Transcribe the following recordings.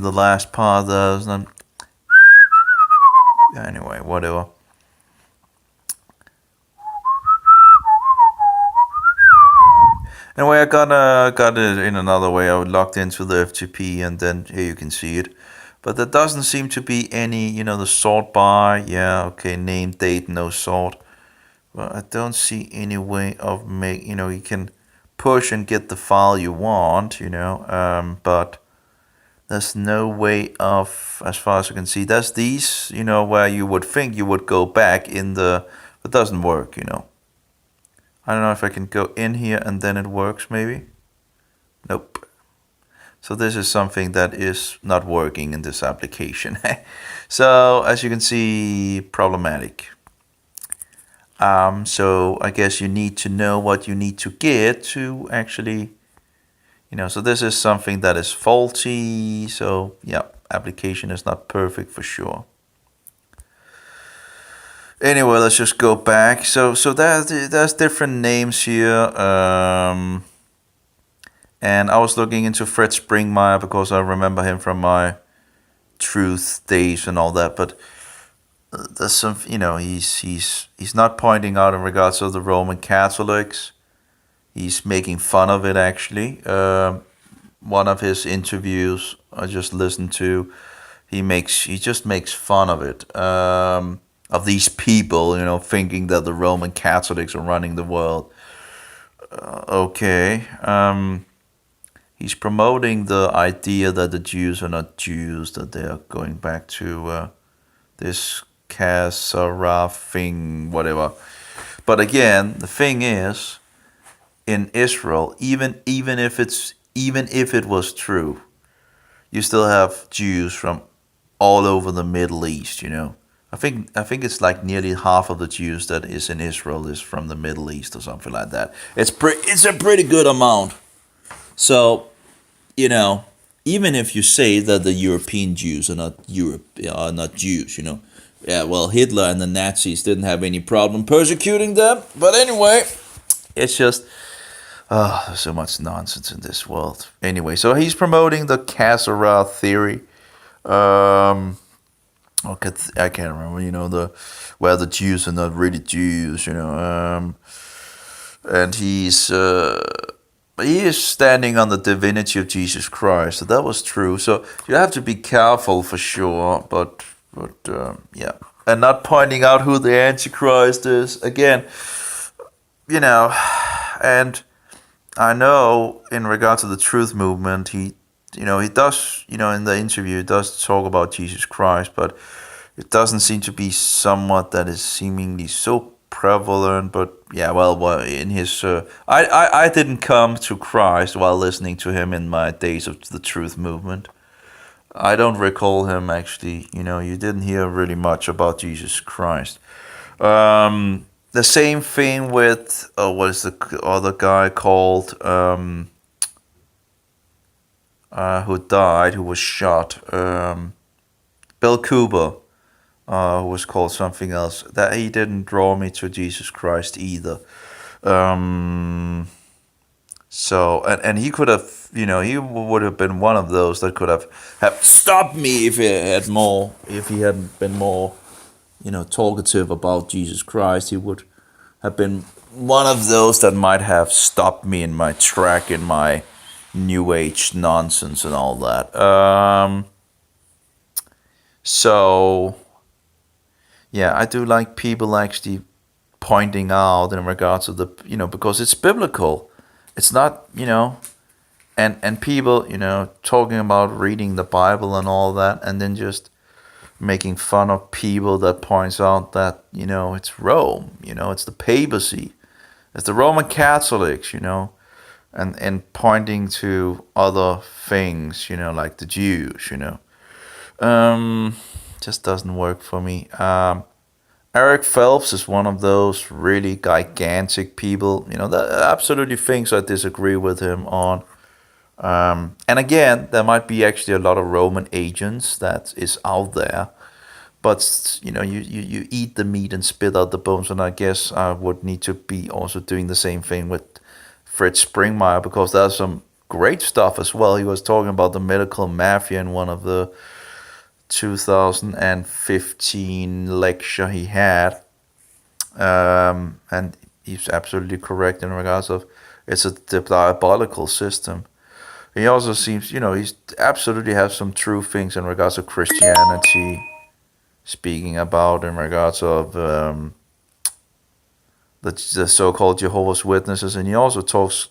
the last part there's not. Anyway, whatever. Anyway, I got it in another way. I logged into the FTP, and then here you can see it. But there doesn't seem to be any, the sort by. Yeah, okay, name, date, no sort. But I don't see any way of you can push and get the file you want, but there's no way of, as far as I can see, there's these, where you would think you would go back in it doesn't work, I don't know if I can go in here and then it works maybe. Nope. So this is something that is not working in this application. So as you can see, problematic. So I guess you need to know what you need to get to actually, so this is something that is faulty. So yeah, application is not perfect for sure. Anyway, let's just go back. So there's different names here. And I was looking into Fred Springmeier because I remember him from my truth days and all that. But there's some, he's not pointing out in regards to the Roman Catholics. He's making fun of it actually. One of his interviews I just listened to, he just makes fun of it. Of these people, thinking that the Roman Catholics are running the world. Okay. He's promoting the idea that the Jews are not Jews, that they are going back to this Kasaraf thing, whatever. But again, the thing is, in Israel, even if it was true, you still have Jews from all over the Middle East, I think it's like nearly half of the Jews that is in Israel is from the Middle East or something like that. It's a pretty good amount. So, even if you say that the European Jews are not Jews, yeah, well, Hitler and the Nazis didn't have any problem persecuting them. But anyway, it's just there's so much nonsense in this world. Anyway, so he's promoting the Kasara theory. Okay, I can't remember, where the Jews are not really Jews, and he is standing on the divinity of Jesus Christ. So that was true. So you have to be careful for sure, but yeah, and not pointing out who the Antichrist is again, and I know in regard to the truth movement, he does, in the interview, he does talk about Jesus Christ, but it doesn't seem to be somewhat that is seemingly so prevalent. But yeah, well in his, I didn't come to Christ while listening to him in my days of the truth movement. I don't recall him actually, you didn't hear really much about Jesus Christ. The same thing with, what is the other guy called, who died, who was shot, Bill Cooper, who was called something else. That he didn't draw me to Jesus Christ either. So, and he could have, he would have been one of those that could have stopped me if he hadn't been more, talkative about Jesus Christ. He would have been one of those that might have stopped me in my track, in my New Age nonsense and all that. So, yeah, I do like people actually pointing out in regards to the, because it's biblical. It's not, and people, talking about reading the Bible and all that, and then just making fun of people that points out that, it's Rome, it's the papacy, it's the Roman Catholics, and pointing to other things, like the Jews, just doesn't work for me. Eric Phelps is one of those really gigantic people, that absolutely things I disagree with him on. And again, there might be actually a lot of Roman agents that is out there, but you eat the meat and spit out the bones, and I guess I would need to be also doing the same thing with Fred Springmeier, because there's some great stuff as well. He was talking about the medical mafia in one of the 2015 lecture he had, and he's absolutely correct in regards of it's a diabolical system. He also seems, he's absolutely has some true things in regards of Christianity, speaking about in regards of the so-called Jehovah's Witnesses, and he also talks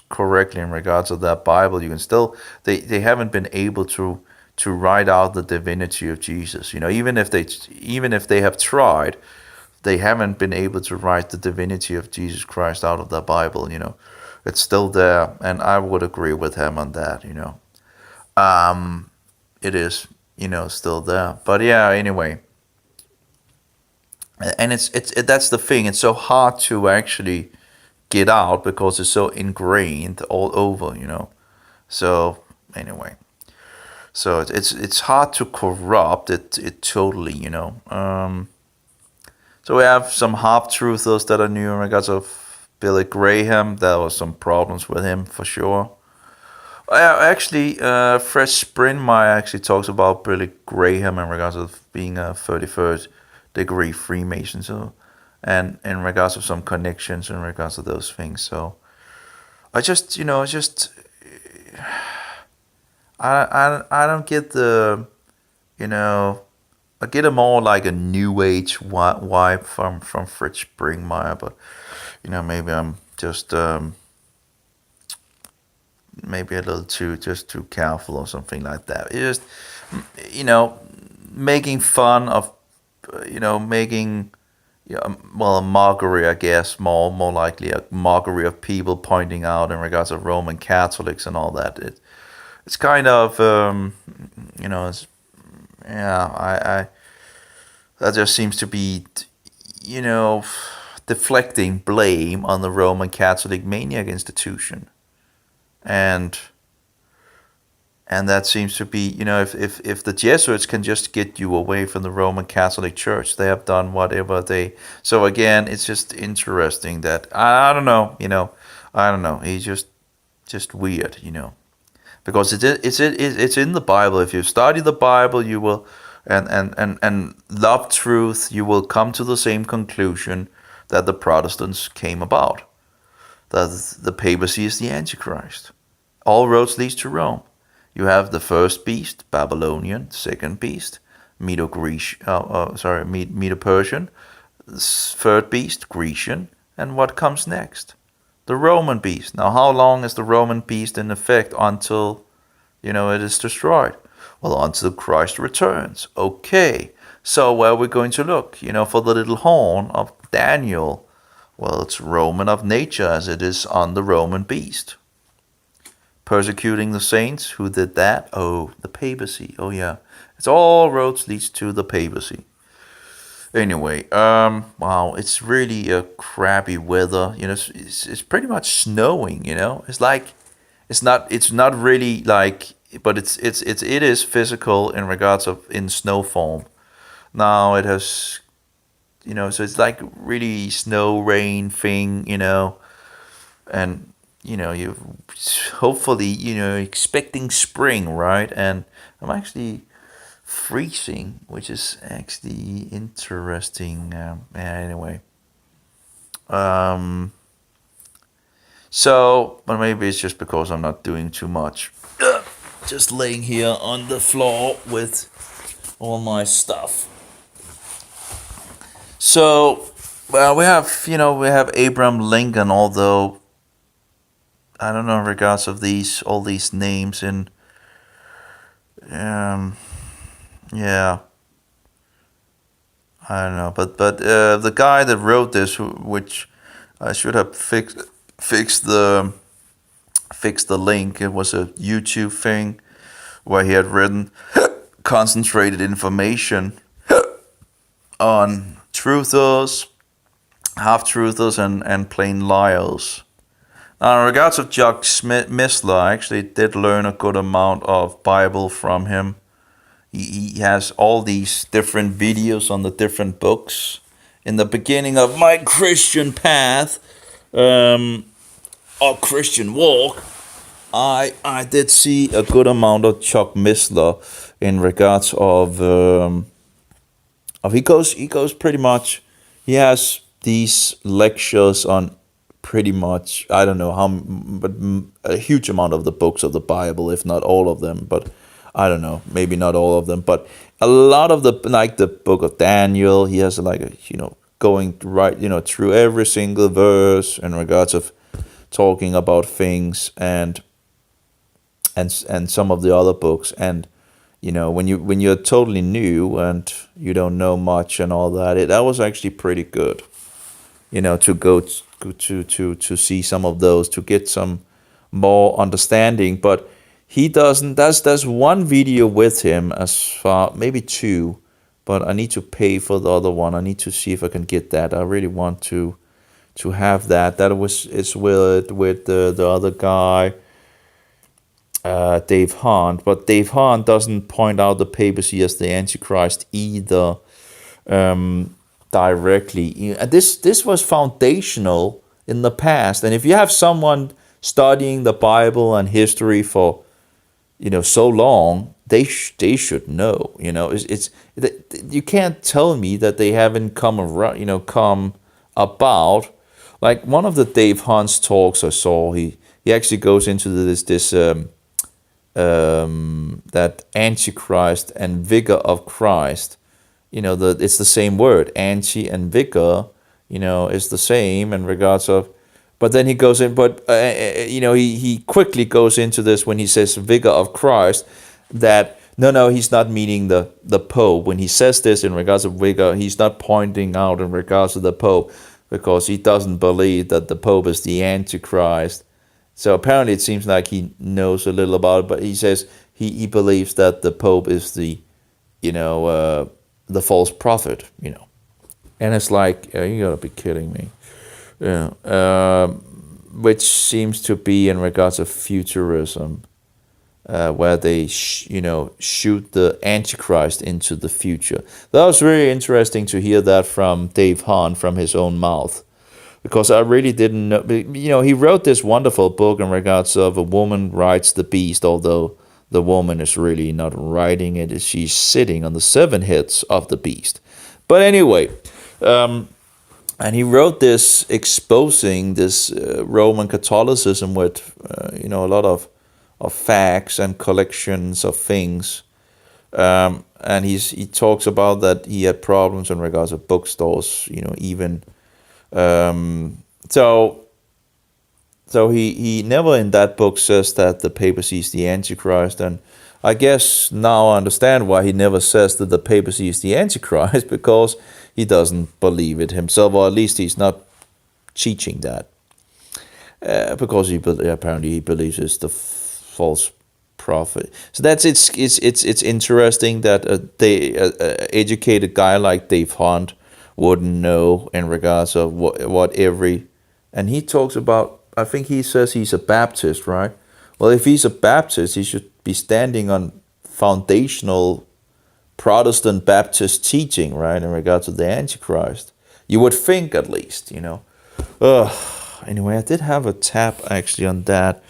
correctly in regards of that Bible. You can still, they haven't been able to write out the divinity of Jesus. Even if they have tried, they haven't been able to write the divinity of Jesus Christ out of the Bible. It's still there, and I would agree with him on that. It is, still there. But yeah, anyway, and it's that's the thing. It's so hard to actually get out because it's so ingrained all over. So anyway. So it's hard to corrupt it totally, So we have some half-truthers that are new in regards of Billy Graham. There was some problems with him for sure. Actually, Fred Springmeier actually talks about Billy Graham in regards of being a 33rd degree Freemason. So, and in regards of some connections in regards to those things. So I just, I don't get the, I get a more like a new age vibe from Fred Springmeier, but maybe I'm just maybe a little too careful or something like that. It's just making fun of making a mockery, I guess, more likely a mockery of people pointing out in regards of Roman Catholics and all that. It's kind of that just seems to be deflecting blame on the Roman Catholic maniac institution, and that seems to be if the Jesuits can just get you away from the Roman Catholic Church, they have done whatever they. So again, it's just interesting that I don't know, I don't know. He's just weird, because it's in the Bible. If you study the Bible, you will and love truth, you will come to the same conclusion that the Protestants came about. That the papacy is the Antichrist. All roads lead to Rome. You have the first beast, Babylonian; second beast, Medo-Persian; third beast, Grecian; and what comes next? The Roman beast. Now, how long is the Roman beast in effect until, it is destroyed? Well, until Christ returns. Okay, so where are we going to look? For the little horn of Daniel. Well, it's Roman of nature as it is on the Roman beast. Persecuting the saints. Who did that? Oh, the papacy. Oh, yeah. It's all roads leads to the papacy. Anyway, wow, it's really a crappy weather. It's pretty much snowing. It's like it's not really like, but it is physical in regards of in snow form. Now it has, so it's like really snow rain thing, and you hopefully expecting spring, right? And I'm actually freezing, which is actually interesting. Anyway, so, but maybe it's just because I'm not doing too much. Just laying here on the floor with all my stuff. So, well, we have Abraham Lincoln, although I don't know in regards of all these names in, yeah, I don't know, but the guy that wrote this, which I should have fixed the link. It was a YouTube thing where he had written concentrated information on truthers, half-truthers, and plain liars. Now, in regards of Chuck Missler, I actually did learn a good amount of Bible from him. He has all these different videos on the different books. In the beginning of my Christian path, or Christian walk, I did see a good amount of Chuck Missler in regards of he goes pretty much, he has these lectures on pretty much, I don't know how, but a huge amount of the books of the Bible, if not all of them, but I don't know, maybe not all of them, but a lot of the, like the book of Daniel, he has like a, going right, through every single verse in regards of talking about things, and some of the other books. And when you're totally new and you don't know much and all that, that was actually pretty good, to go to see some of those, to get some more understanding. But he doesn't, there's one video with him, as far, maybe two, but I need to pay for the other one. I need to see if I can get that. I really want to have that. It's with the other guy, Dave Hunt. But Dave Hunt doesn't point out the papacy as the Antichrist either, directly. This was foundational in the past, and if you have someone studying the Bible and history for so long, they should know. It's you can't tell me that they haven't come around, come about. Like one of the Dave Hunt's talks I saw, he actually goes into this that Antichrist and vigor of Christ. It's the same word, anti and vigor. Is the same in regards of. But then he goes in, but he quickly goes into this when he says vigor of Christ, that no, he's not meaning the Pope. When he says this in regards of vigor, he's not pointing out in regards to the Pope, because he doesn't believe that the Pope is the Antichrist. So apparently it seems like he knows a little about it, but he says he believes that the Pope is the false prophet, And it's like, you gotta be kidding me. Which seems to be in regards of futurism, where they shoot the Antichrist into the future. That was really interesting to hear that from Dave Hunt, from his own mouth, because I really didn't know. He wrote this wonderful book in regards of a woman rides the beast, although the woman is really not riding it; she's sitting on the 7 heads of the beast. But anyway. And he wrote this exposing this Roman Catholicism with, a lot of facts and collections of things. And he talks about that he had problems in regards of bookstores, even. So he never in that book says that the papacy is the Antichrist. And I guess now I understand why he never says that the papacy is the Antichrist, because he doesn't believe it himself, or at least he's not teaching that, because apparently he believes it's the false prophet. So it's interesting that a educated guy like Dave Hunt wouldn't know in regards of what every, and he talks about. I think he says he's a Baptist, right? Well, if he's a Baptist, he should be standing on foundational Protestant Baptist teaching, right, in regards to the Antichrist. You would think, at least, Anyway, I did have a tab actually on that,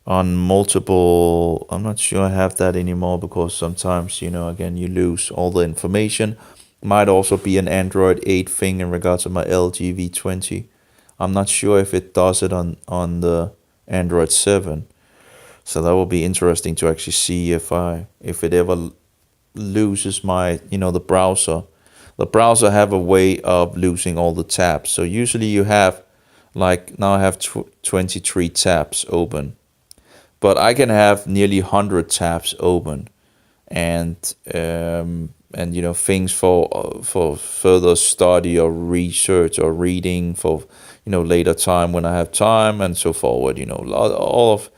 on multiple. I'm not sure I have that anymore, because sometimes, again, you lose all the information. Might also be an Android 8 thing in regards to my LG V20. I'm not sure if it does it on the Android 7. So that will be interesting to actually see if it ever loses my, the browser. The browser have a way of losing all the tabs. So usually you have, like now I have 23 tabs open, but I can have nearly 100 tabs open, and things for further study or research or reading for later time when I have time and so forward. All of.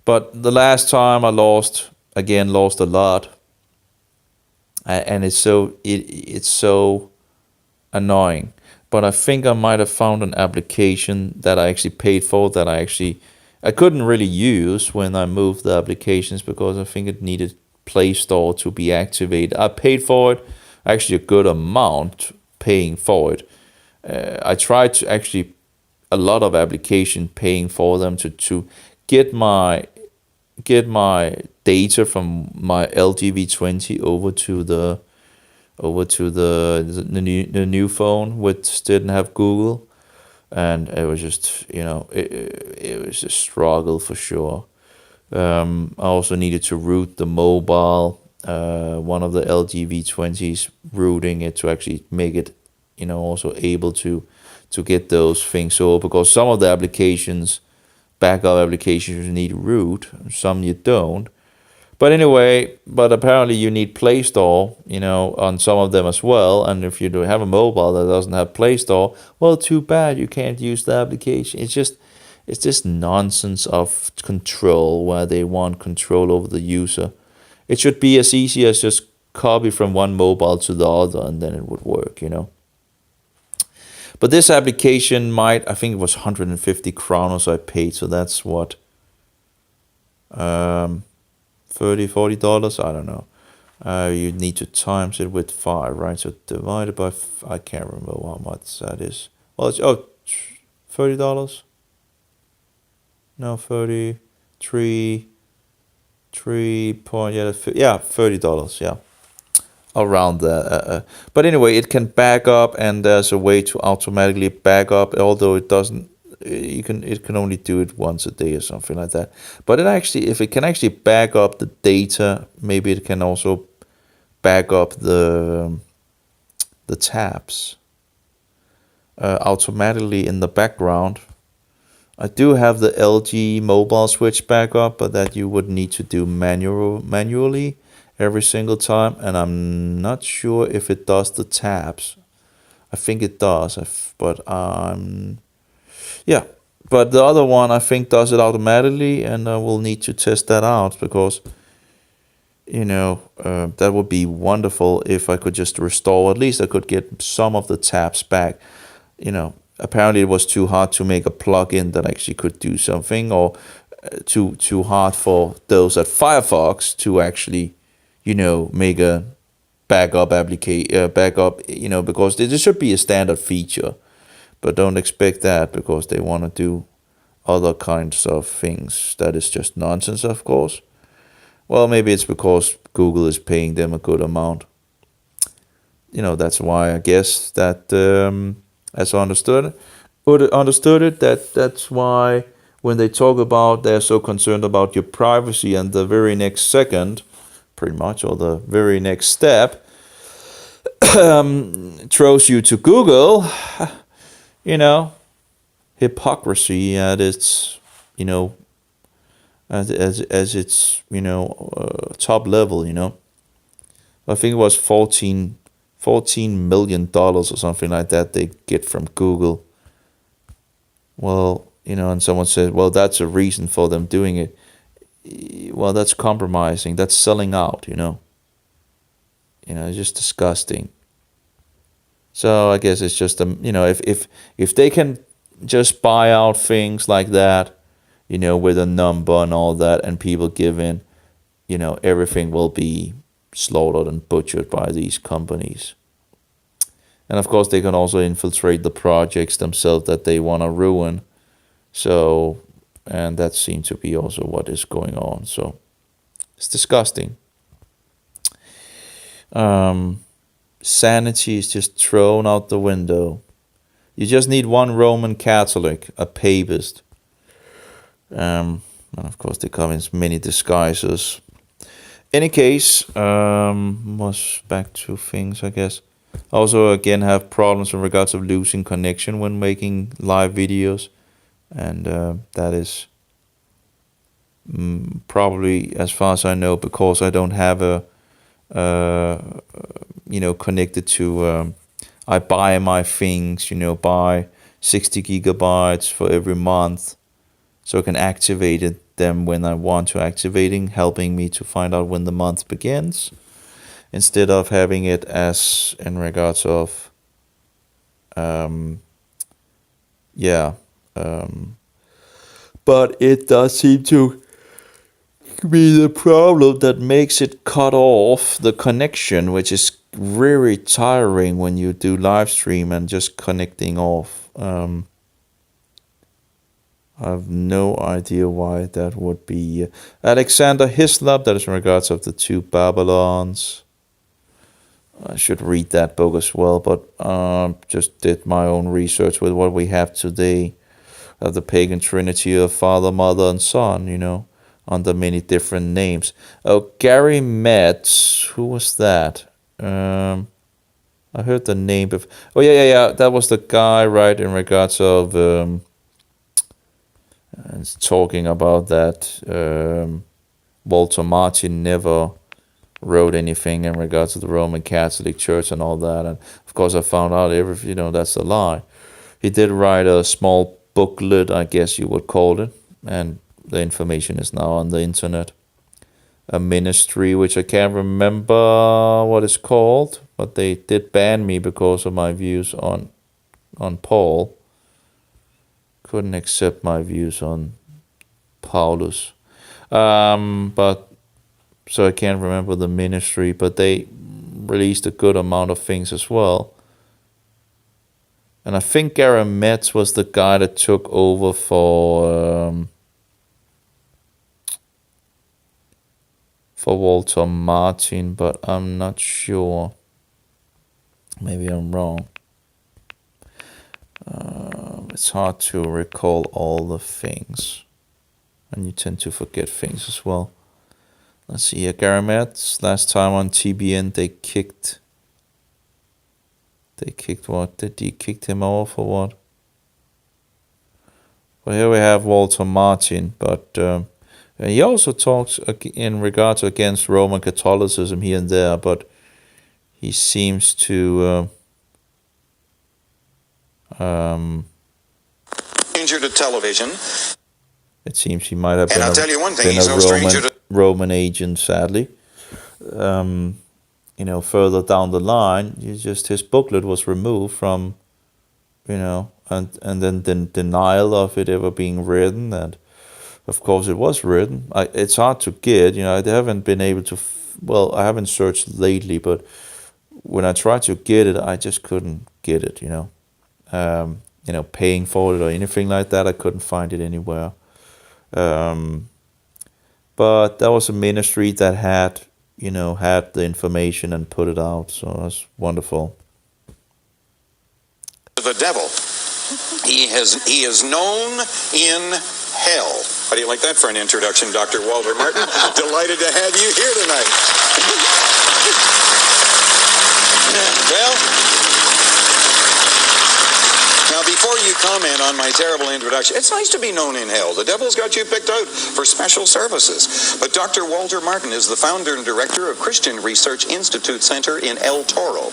But the last time I lost a lot. And it's so annoying. But I think I might have found an application that I actually paid for, that I couldn't really use when I moved the applications, because I think it needed Play Store to be activated. I paid for it, actually a good amount paying for it. I tried to actually a lot of application paying for them to get my get my data from my LG V20 over to the new phone, which didn't have Google, and it was just it was a struggle for sure. I also needed to root the mobile, one of the LG V20s, rooting it to actually make it, also able to get those things. So because some of the applications, backup applications, you need root, some you don't. But anyway, but apparently you need Play Store, on some of them as well. And if you do have a mobile that doesn't have Play Store, well, too bad, you can't use the application. It's this nonsense of control where they want control over the user. It should be as easy as just copy from one mobile to the other, and then it would work. But this application I think it was 150 kronos I paid, so that's what, $30-$40, I don't know. You need to times it with 5, right? So divided by, I can't remember how much that is. Well, it's, $30? No, 33, 3 point, yeah, $30, yeah. Around that. But anyway, it can back up, and there's a way to automatically back up, although it doesn't, it can only do it once a day or something like that. But if it can actually back up the data, maybe it can also back up the tabs automatically in the background. I do have the LG mobile switch backup, but that you would need to do manually every single time, and I'm not sure if it does the tabs. I think it does, but yeah. But the other one I think does it automatically, and I will need to test that out, because that would be wonderful if I could just restore. At least I could get some of the tabs back. Apparently it was too hard to make a plugin that actually could do something, or too hard for those at Firefox to actually make a backup because there should be a standard feature, but don't expect that, because they want to do other kinds of things. That is just nonsense, of course. Well, maybe it's because Google is paying them a good amount. That's why, I guess, that as I understood it, that's why when they talk about they're so concerned about your privacy, and the very next second, pretty much, or the very next step, throws you to Google, hypocrisy at its, as its, top level, I think it was $14 million or something like that they get from Google. Well, and someone said, well, that's a reason for them doing it. Well, that's compromising. That's selling out, it's just disgusting. So I guess it's just, if they can just buy out things like that, with a number and all that, and people give in, everything will be slaughtered and butchered by these companies. And of course, they can also infiltrate the projects themselves that they want to ruin. So, and that seems to be also what is going on. So, it's disgusting. Sanity is just thrown out the window. You just need one Roman Catholic, a papist. And of course, they come in many disguises. Any case, was back to things, I guess. Also, again, have problems in regards of losing connection when making live videos, and that is probably, as far as I know, because I don't have a connected to. I buy my things, buy 60 gigabytes for every month, so I can activate them when I want to activating, helping me to find out when the month begins, instead of having it as in regards of, but it does seem to be the problem that makes it cut off the connection, which is very tiring when you do live stream and just connecting off. I have no idea why that would be. Alexander Hislop, that is in regards of the two Babylons. I should read that book as well, but just did my own research with what we have today of the pagan trinity of Father, Mother, and Son, under many different names. Oh, Gary Metz, who was that? I heard the name of. Oh, yeah. That was the guy, right, in regards of talking about that. Walter Martin never wrote anything in regards to the Roman Catholic Church and all that. And of course, I found out that's a lie. He did write a small booklet, I guess you would call it, and the information is now on the internet. A ministry which I can't remember what it's called, but they did ban me because of my views on Paul. Couldn't accept my views on Paulus. But so I can't remember the ministry, but they released a good amount of things as well. And I think Gary Metz was the guy that took over for Walter Martin, but I'm not sure. Maybe I'm wrong. It's hard to recall all the things, and you tend to forget things as well. Let's see here, Gary Metz, last time on TBN they kicked what? They kicked him off or what? Well, here we have Walter Martin, but he also talks in regards against Roman Catholicism here and there, but he seems to stranger to television. It seems he might have been I'll tell you one thing, he's no stranger to Roman agent, sadly. Further down the line, his booklet was removed from, and then the denial of it ever being written, and of course it was written. It's hard to get, I haven't been able to, I haven't searched lately, but when I tried to get it, I just couldn't get it, paying for it or anything like that, I couldn't find it anywhere. But that was a ministry that had the information and put it out, so that's wonderful. The devil, he is known in hell. How do you like that for an introduction, Dr. Walter Martin? Delighted to have you here tonight. Well, now before you comment on my terrible introduction, it's nice to be known in hell. The devil's got you picked out for special services. But Dr. Walter Martin is the founder and director of Christian Research Institute Center in El Toro,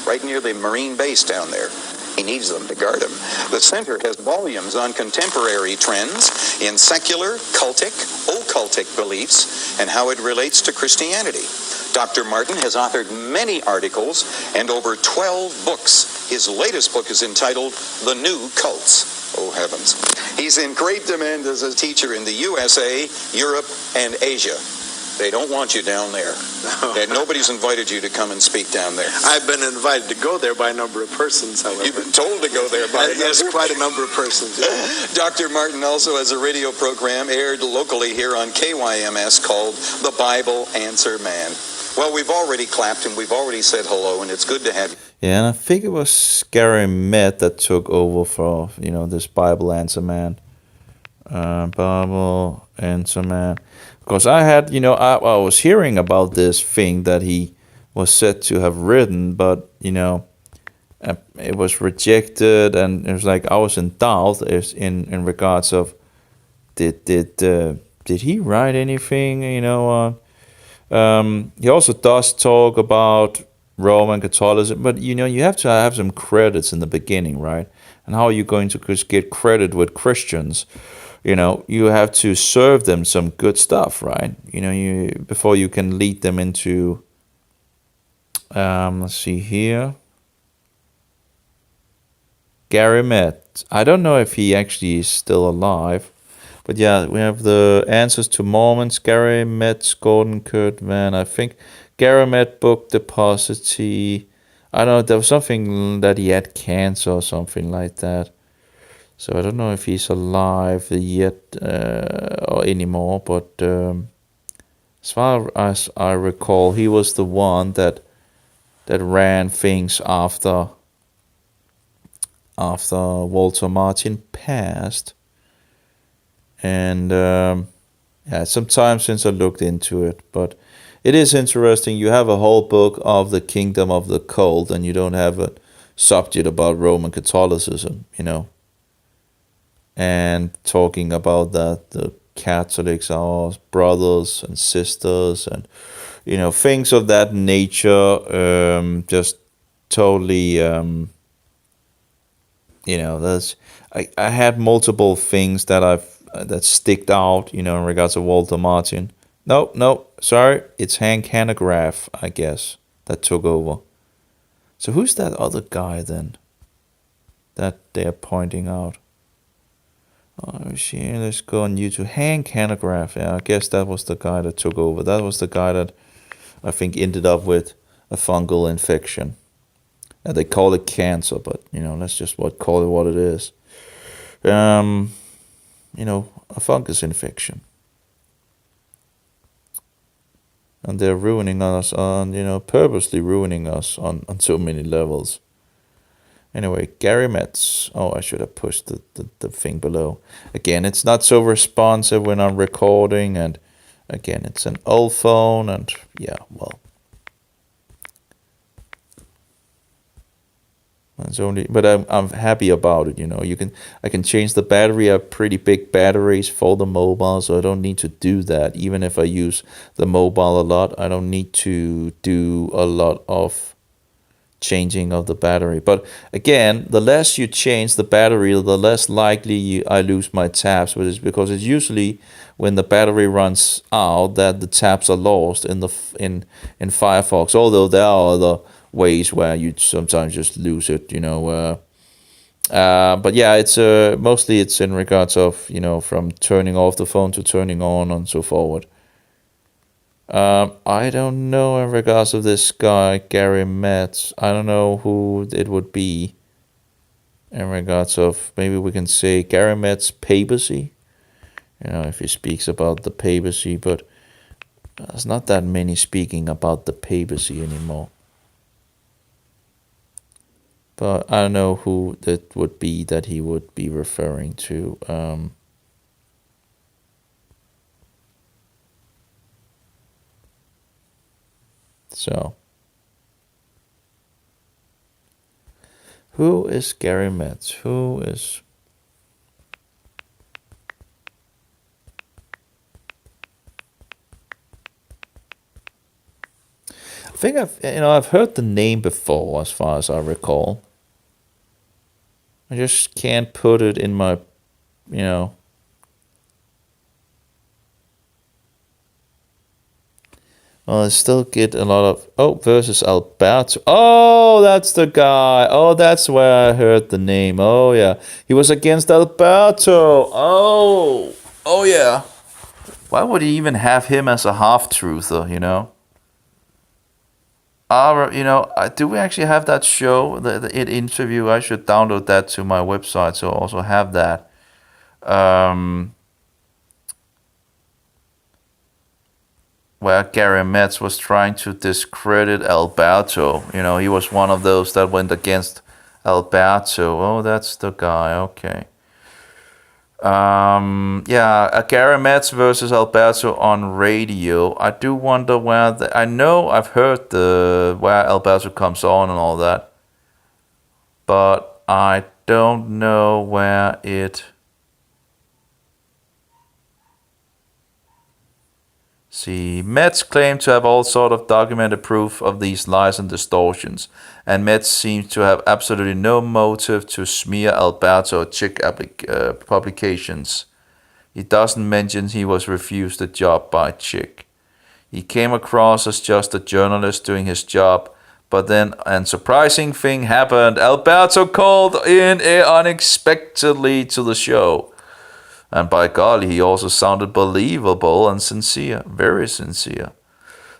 right near the Marine base down there. He needs them to guard him. The center has volumes on contemporary trends in secular, cultic, occultic beliefs and how it relates to Christianity. Dr. Martin has authored many articles and over 12 books. His latest book is entitled The New Cults. Oh, heavens. He's in great demand as a teacher in the USA, Europe, and Asia. They don't want you down there. And nobody's invited you to come and speak down there. I've been invited to go there by a number of persons, however. You've been told to go there by yes, quite a number of persons. Yeah. Dr. Martin also has a radio program aired locally here on KYMS called The Bible Answer Man. Well, we've already clapped and we've already said hello, and it's good to have you. Yeah, and I think it was Gary Metz that took over for, this Bible Answer Man. Bible Answer Man. Because I had, I was hearing about this thing that he was said to have written, but, it was rejected, and it was like I was in doubt in regards of, did he write anything, he also does talk about Roman Catholicism, but, you have to have some credits in the beginning, right? And how are you going to get credit with Christians? You have to serve them some good stuff, right? Before you can lead them into, let's see here. Gary Metz. I don't know if he actually is still alive. But yeah, we have the Answers to Mormons, Gary Metz, Gordon Kurt Van. I think Gary Metz book depositee. I don't know, there was something that he had cancer or something like that. So I don't know if he's alive yet or anymore, but as far as I recall, he was the one that ran things after Walter Martin passed. And yeah, some time since I looked into it, but it is interesting. You have a whole book of the kingdom of the cult, and you don't have a subject about Roman Catholicism, and talking about that the Catholics are brothers and sisters, and things of that nature. Just totally. There's I had multiple things that sticked out, in regards to Walter Martin. No, sorry, it's Hank Hanegraaff, I guess, that took over. So who's that other guy then that they're pointing out? Oh, let's go on YouTube. Hank Hanegraaff, yeah, I guess that was the guy that took over. That was the guy that I think ended up with a fungal infection. They call it cancer, but let's just call it what it is. A fungus infection. And they're ruining us purposely ruining us on so many levels. Anyway, Gary Metz. Oh, I should have pushed the thing below. Again, it's not so responsive when I'm recording, and again, it's an old phone, and yeah, well. But I'm happy about it. I can change the battery. I have pretty big batteries for the mobile, so I don't need to do that. Even if I use the mobile a lot, I don't need to do a lot of changing of the battery. But again, the less you change the battery, the less likely I lose my tabs. But it's because it's usually when the battery runs out that the tabs are lost in in Firefox. Although there are other ways where you sometimes just lose it, but yeah, it's mostly it's in regards of from turning off the phone to turning on and so forward. I don't know in regards of this guy Gary Metz. I don't know who it would be in regards of, maybe we can say Gary Metz papacy, if he speaks about the papacy, but there's not that many speaking about the papacy anymore. But I don't know who that would be that he would be referring to. So, who is Gary Metz? Who is... I think I've heard the name before, as far as I recall. I just can't put it in my, Well, I still get a lot of... versus Alberto. Oh, that's the guy. Oh, that's where I heard the name. Oh, yeah. He was against Alberto. Oh, yeah. Why would he even have him as a half-truther, do we actually have that show, the interview? I should download that to my website, so I also have that. Where Gary Metz was trying to discredit Alberto. He was one of those that went against Alberto. Oh, that's the guy. Okay. Gary Metz versus Alberto on radio. I do wonder where I know I've heard where Alberto comes on and all that, but I don't know where it... See, Metz claimed to have all sort of documented proof of these lies and distortions, and Metz seems to have absolutely no motive to smear Alberto or Chick publications. He doesn't mention he was refused a job by Chick. He came across as just a journalist doing his job, but then a surprising thing happened. Alberto called in unexpectedly to the show. And by golly, he also sounded believable and sincere, very sincere.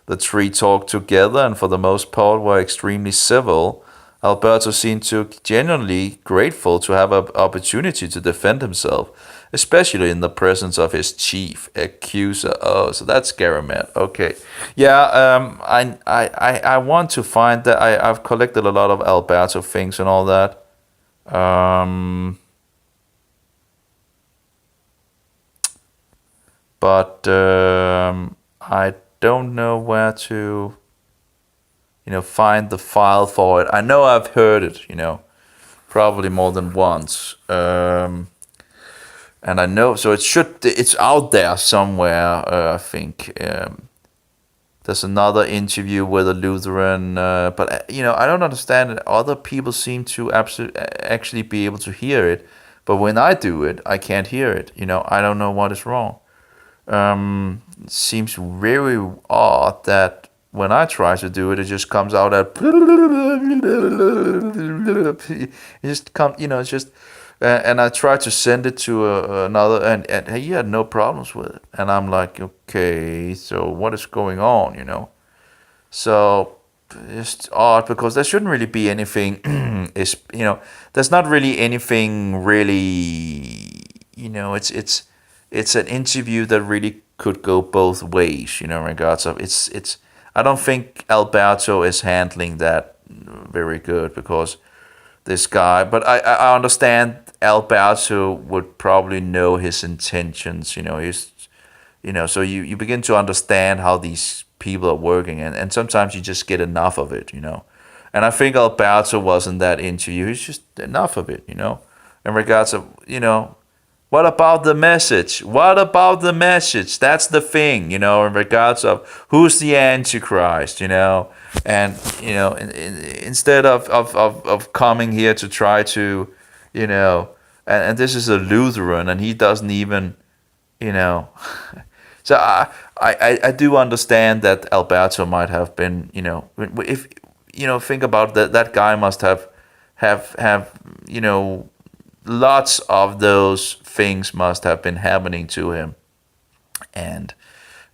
The three talked together and for the most part were extremely civil. Alberto seemed to genuinely grateful to have an opportunity to defend himself, especially in the presence of his chief accuser. Oh, so that's Garamet. Okay, yeah. I want to find that. I've collected a lot of Alberto things and all that. But I don't know where to, find the file for it. I know I've heard it, probably more than once. And I know, so it's out there somewhere, I think. There's another interview with a Lutheran, but I don't understand it. Other people seem to actually be able to hear it, but when I do it, I can't hear it. I don't know what is wrong. It seems very odd that when I try to do it, it just comes out at it just comes, it's just. And I tried to send it to another, and he had no problems with it. And I'm like, okay, so what is going on, So it's odd because there shouldn't really be anything. There's not really anything really. It's an interview that really could go both ways. In regards of it's. I don't think Alberto is handling that very good because this guy. But I understand Alberto would probably know his intentions. So you begin to understand how these people are working, and sometimes you just get enough of it. And I think Alberto was in that interview. He's just enough of it. In regards of what about the message? What about the message? That's the thing, in regards of who's the Antichrist, and instead of coming here to try to, and this is a Lutheran, and he doesn't even, so I do understand that Alberto might have been, if think about that guy must have lots of those things must have been happening to him. And,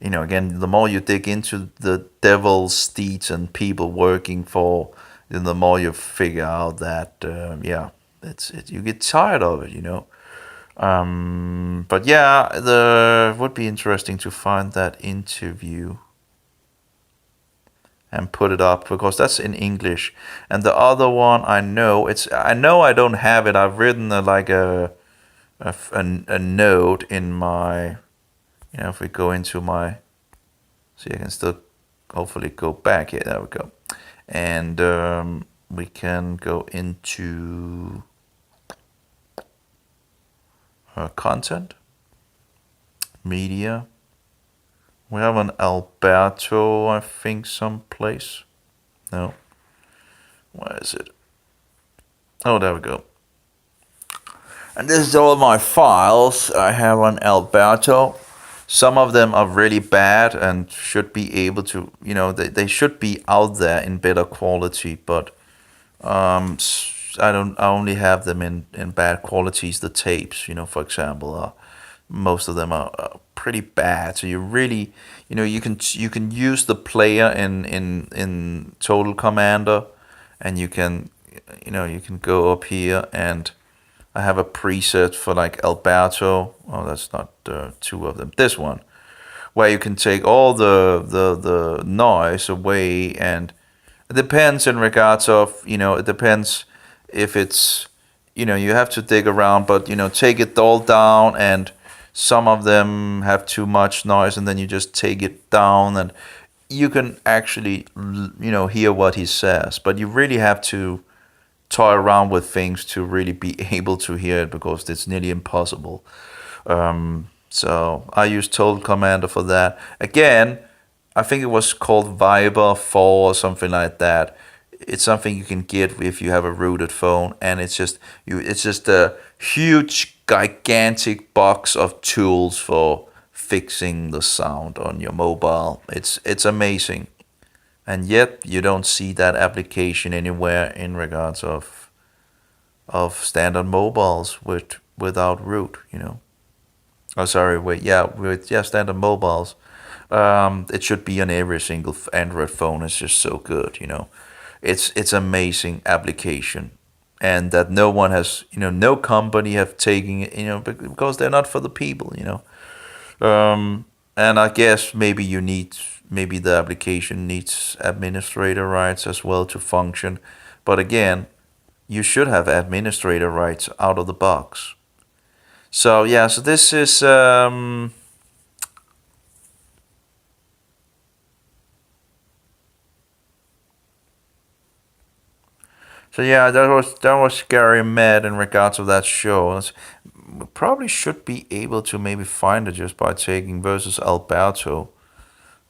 again, the more you dig into the devil's deeds and people working for, the more you figure out that, you get tired of it, But yeah, it would be interesting to find that interview and put it up because that's in English. And the other one I know I don't have it. I've written a note in my, if we go into my, see, I can still hopefully go back here. There we go. And we can go into content, media. We have an Alberto, I think, someplace. No. Where is it? Oh, there we go. And this is all my files. I have on Alberto. Some of them are really bad and should be able to, they should be out there in better quality, but I only have them in bad qualities. The tapes, for example, most of them are pretty bad. So you really, you can use the player in Total Commander, and you can go up here, and I have a preset for like Alberto. Oh, that's not two of them. This one, where you can take all the noise away, and it depends in regards of, it depends if it's, you have to dig around, but take it all down, and some of them have too much noise, and then you just take it down, and you can actually, hear what he says. But you really have to toy around with things to really be able to hear it, because it's nearly impossible. So I use Total Commander for that. Again, I think it was called Viber 4 or something like that. It's something you can get if you have a rooted phone, and it's just a huge, gigantic box of tools for fixing the sound on your mobile. It's amazing, and yet you don't see that application anywhere in regards of standard mobiles without root. Oh, sorry, with standard mobiles. It should be on every single Android phone. It's just so good. it's amazing application, and that no one has, no company have taken it, because they're not for the people, and I guess maybe the application needs administrator rights as well to function, but again, you should have administrator rights out of the box. So yeah, so this is so yeah, that was Gary Med in regards of that show. We probably should be able to maybe find it just by taking versus Alberto.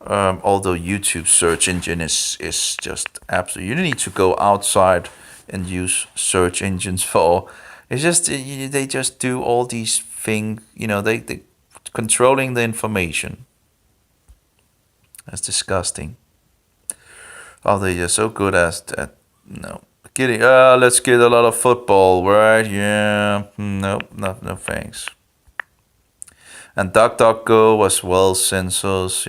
Although YouTube search engine is just absolute. You need to go outside and use search engines for. It's just they just do all these things. They controlling the information. That's disgusting. Oh, they're so good at no. Kidding. Let's get a lot of football, right? Yeah. Nope. No thanks. And DuckDuckGo as well censors,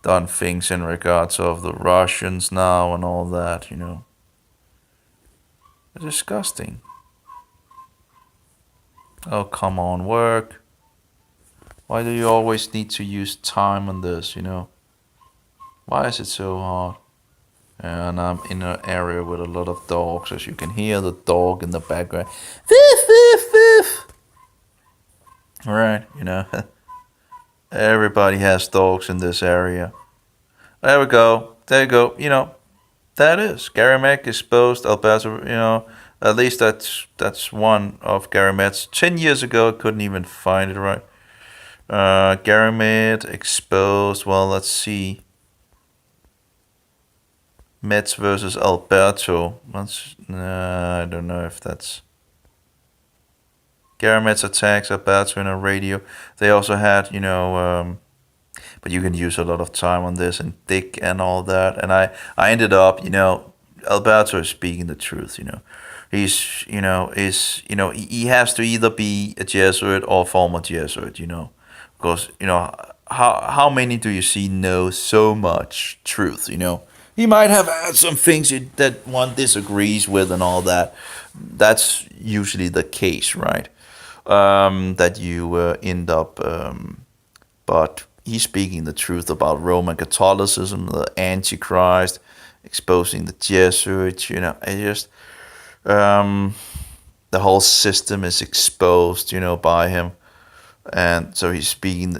done things in regards of the Russians now and all that, It's disgusting. Oh, come on, work. Why do you always need to use time on this, Why is it so hard? And I'm in an area with a lot of dogs, as you can hear the dog in the background. Woof, woof, woof. Right, Everybody has dogs in this area. There we go. There you go. That is. Gary Med exposed Alberto, at least that's one of Gary Med's. 10 years ago, I couldn't even find it right. Gary Med exposed, well, let's see. Mets versus Alberto. I don't know if that's Gary Med's attacks Alberto in a radio. They also had, but you can use a lot of time on this and Dick and all that. And I ended up, Alberto is speaking the truth. He's, he has to either be a Jesuit or former Jesuit. Because how many do you see know so much truth? He might have had some things that one disagrees with and all that. That's usually the case, right? That you end up, but he's speaking the truth about Roman Catholicism, the Antichrist, exposing the Jesuits. It just the whole system is exposed, by him, and so he's speaking.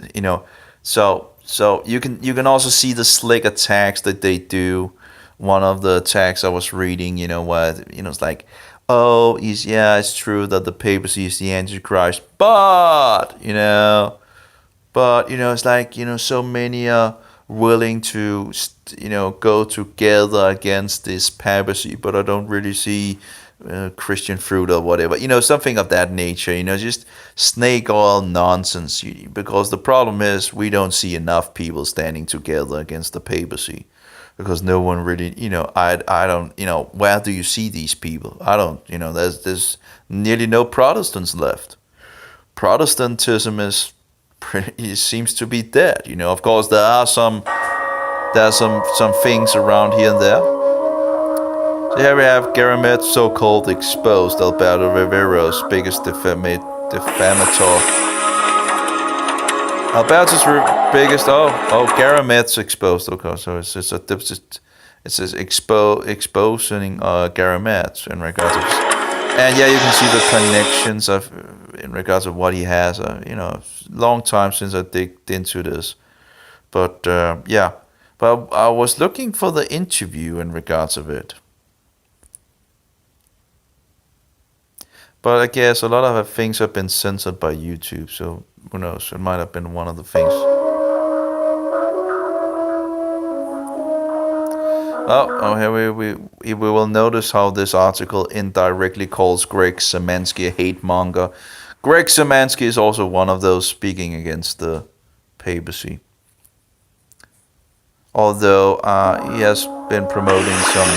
So you can also see the slick attacks that they do. One of the attacks I was reading, what it's like, oh, it's true that the papacy is the Antichrist, but it's like so many are willing to go together against this papacy, but I don't really see Christian fruit or whatever, something of that nature, just snake oil nonsense. Because the problem is we don't see enough people standing together against the papacy, because no one really, I don't, where do you see these people? I don't, there's nearly no Protestants left. Protestantism it seems to be dead. Of course there are some things around here and there. So here we have Gary Med so-called exposed Alberto Rivero's biggest defamator. Alberto's biggest. Gary Med's exposed. Okay, so it's exposing Gary Med in regards of, and yeah, you can see the connections in regards of what he has. Long time since I digged into this, but yeah. But I was looking for the interview in regards of it. But I guess a lot of things have been censored by YouTube, so who knows? It might have been one of the things. Here we will notice how this article indirectly calls Greg Szymanski a hate monger. Greg Szymanski is also one of those speaking against the papacy. Although he has been promoting some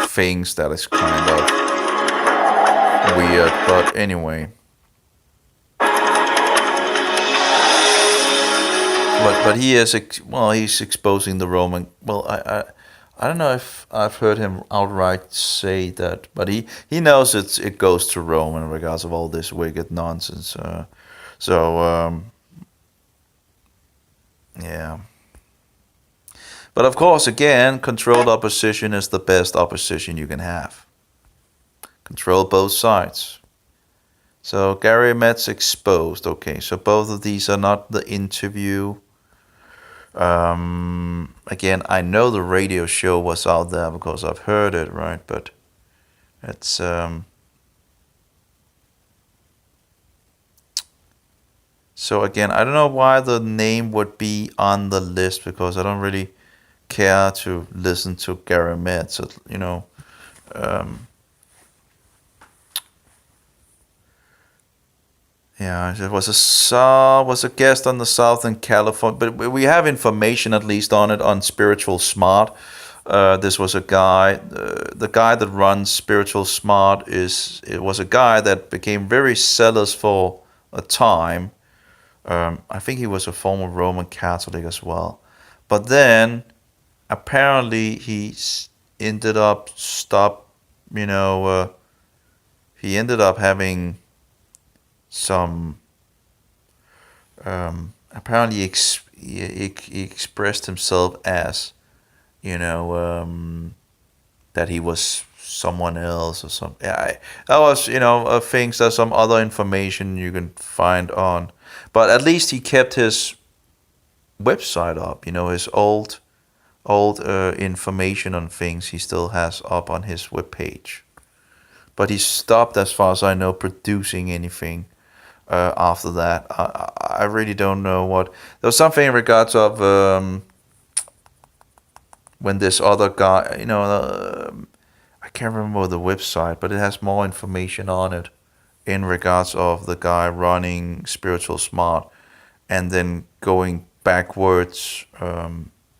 things that is kind of weird, but anyway. But he is he's exposing the Roman. Well, I don't know if I've heard him outright say that, but he knows it goes to Rome in regards of all this wicked nonsense. Yeah. But of course, again, controlled opposition is the best opposition you can have. Control both sides. So Gary Metz exposed. Okay, so both of these are not the interview. Again, I know the radio show was out there because I've heard it, right? But it's so again, I don't know why the name would be on the list because I don't really care to listen to Gary Metz. You know, yeah, it was a guest on the Southern California, but we have information at least on it on Spiritual Smart. This was a guy, the guy that runs Spiritual Smart was a guy that became very zealous for a time. I think he was a former Roman Catholic as well, but then apparently ended up stop. You know, he ended up having some. Apparently, he expressed himself as, you know, that he was someone else or something. Yeah, that was, you know, things. There's some other information you can find on, but at least he kept his website up. You know, his old information on things he still has up on his webpage. But he stopped, as far as I know, producing anything after that. I really don't know what. There was something in regards of when this other guy, you know, I can't remember the website, but it has more information on it in regards of the guy running Spiritual Smart and then going backwards,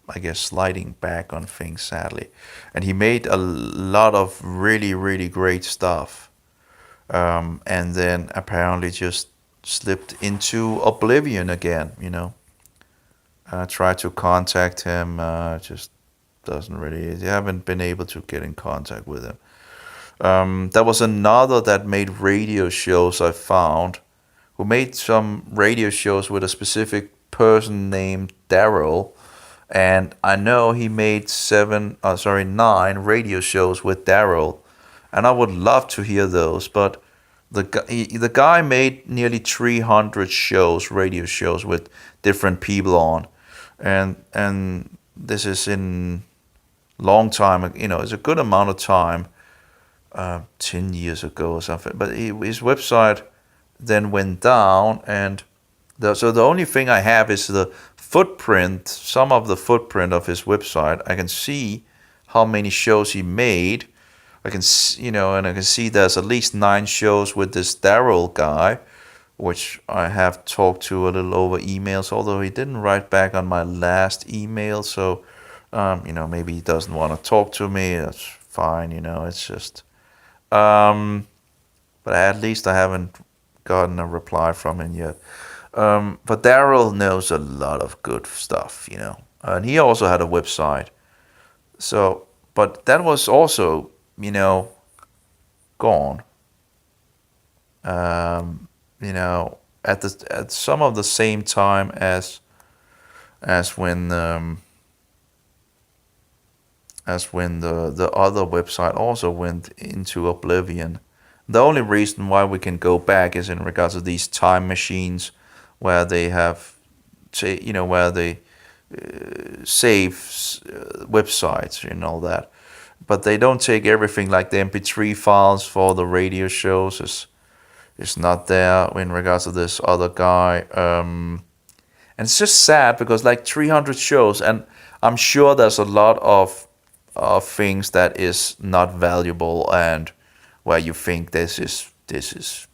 I guess sliding back on things, sadly. And he made a lot of really, really great stuff. And then apparently just slipped into oblivion again, you know. Tried to contact him, just doesn't really, you haven't been able to get in contact with him. There was another that made radio shows I found, who made some radio shows with a specific person named Daryl. And I know he made 9 radio shows with Daryl, and I would love to hear those. But the guy made nearly 300 shows, radio shows with different people on, and this is in long time. You know, it's a good amount of time, 10 years ago or something. But his website then went down, and so the only thing I have is the footprint, some of the footprint of his website. I can see how many shows he made. I can see, you know, and I can see there's at least 9 shows with this Daryl guy, which I have talked to a little over emails, although he didn't write back on my last email. So, you know, maybe he doesn't want to talk to me. That's fine, you know, it's just, but at least I haven't gotten a reply from him yet. But Daryl knows a lot of good stuff, you know, and he also had a website. So, but that was also, you know, gone. You know, at some of the same time as when the other website also went into oblivion. The only reason why we can go back is in regards to these time machines, where they have, you know, where they save websites and all that, but they don't take everything. Like the MP3 files for the radio shows is not there in regards to this other guy, and it's just sad because like 300 shows, and I'm sure there's a lot of things that is not valuable and where you think this is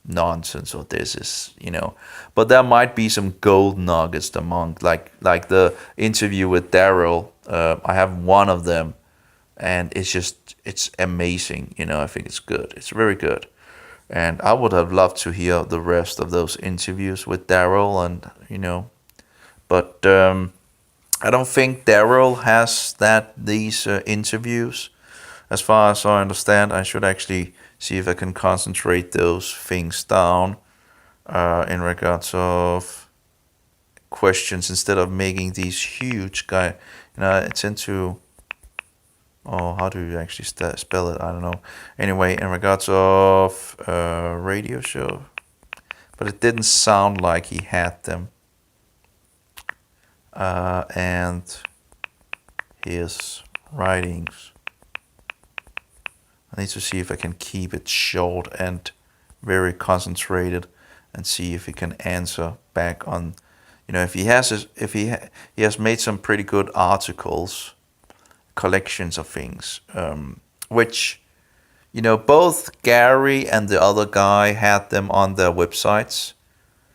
nonsense or this is, you know, but there might be some gold nuggets among like the interview with Daryl. I have one of them, and it's amazing, you know. I think it's good, it's very good, and I would have loved to hear the rest of those interviews with Daryl, and you know, but I don't think Daryl has these interviews. As far as I understand, I should actually see if I can concentrate those things down in regards of questions instead of making these huge guy. I tend to. Oh, how do you actually spell it? I don't know. Anyway, in regards of radio show, but it didn't sound like he had them. And his writings. I need to see if I can keep it short and very concentrated, and see if he can answer back on, if he has he has made some pretty good articles, collections of things, which both Gary and the other guy had them on their websites.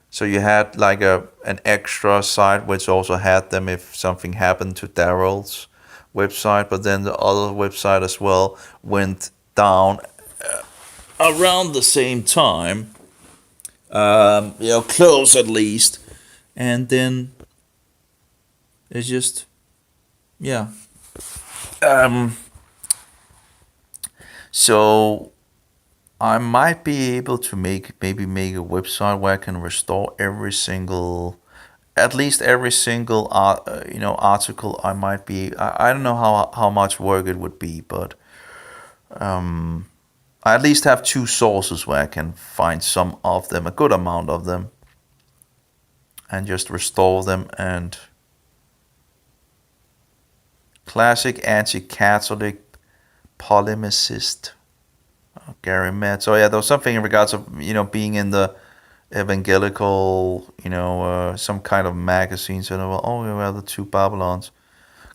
So you had like an extra site which also had them if something happened to Daryl's website, but then the other website as well went down around the same time, close at least, and then it's just, yeah. So I might be able to maybe make a website where I can restore at least every single article. I might be. I don't know how much work it would be, but I at least have two sources where I can find some of them, a good amount of them, and just restore them. And classic anti-Catholic polemicist. Gary Metz. So yeah, there was something in regards of being in the evangelical, some kind of magazine. So well, the two Babylons.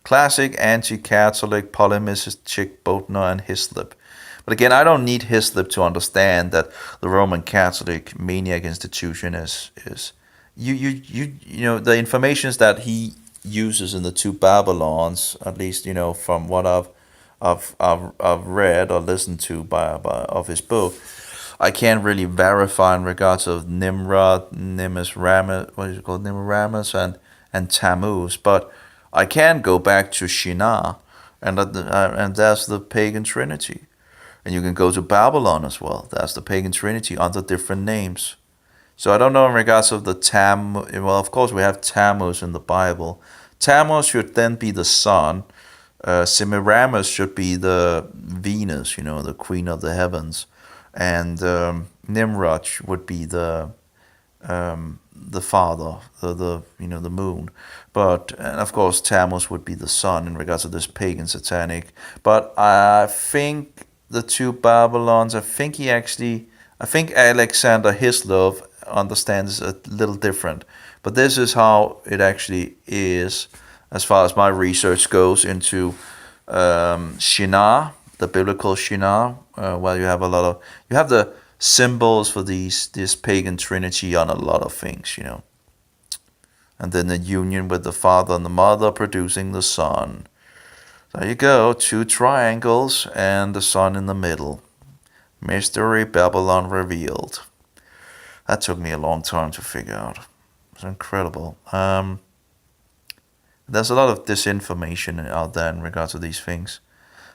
Classic anti-Catholic polemicist Chick Bodner and Hislop. But again, I don't need Hislop to understand that the Roman Catholic maniac institution is the information that he uses in the two Babylons, at least from what I've read or listened to of his book. I can't really verify in regards of Nimrod, Nimramus, and Tammuz, but I can go back to Shinar, and that's the pagan trinity, and you can go to Babylon as well. That's the pagan trinity under different names. So I don't know in regards of the Well, of course we have Tammuz in the Bible. Tammuz should then be the sun. Semiramis should be the Venus, the queen of the heavens, and Nimrod would be the father, the moon. But and of course Tammuz would be the sun in regards to this pagan satanic. But I think the two Babylons. I think Alexander Hislop understands a little different. But this is how it actually is, as far as my research goes into Shinar, the biblical Shinar, where you have the symbols for this pagan trinity on a lot of things, and then the union with the Father and the Mother producing the Son. There you go, two triangles and the Son in the middle. Mystery Babylon revealed. That took me a long time to figure out. It's incredible. There's a lot of disinformation out there in regards to these things.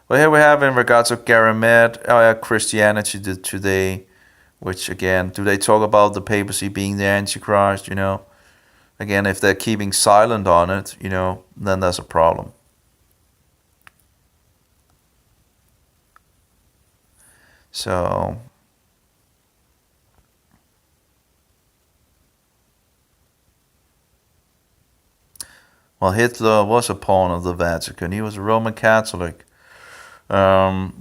Well, here we have in regards to Gary Metz, Christianity Today, which again, do they talk about the papacy being the Antichrist, Again, if they're keeping silent on it, then there's a problem. So, well, Hitler was a pawn of the Vatican. He was a Roman Catholic,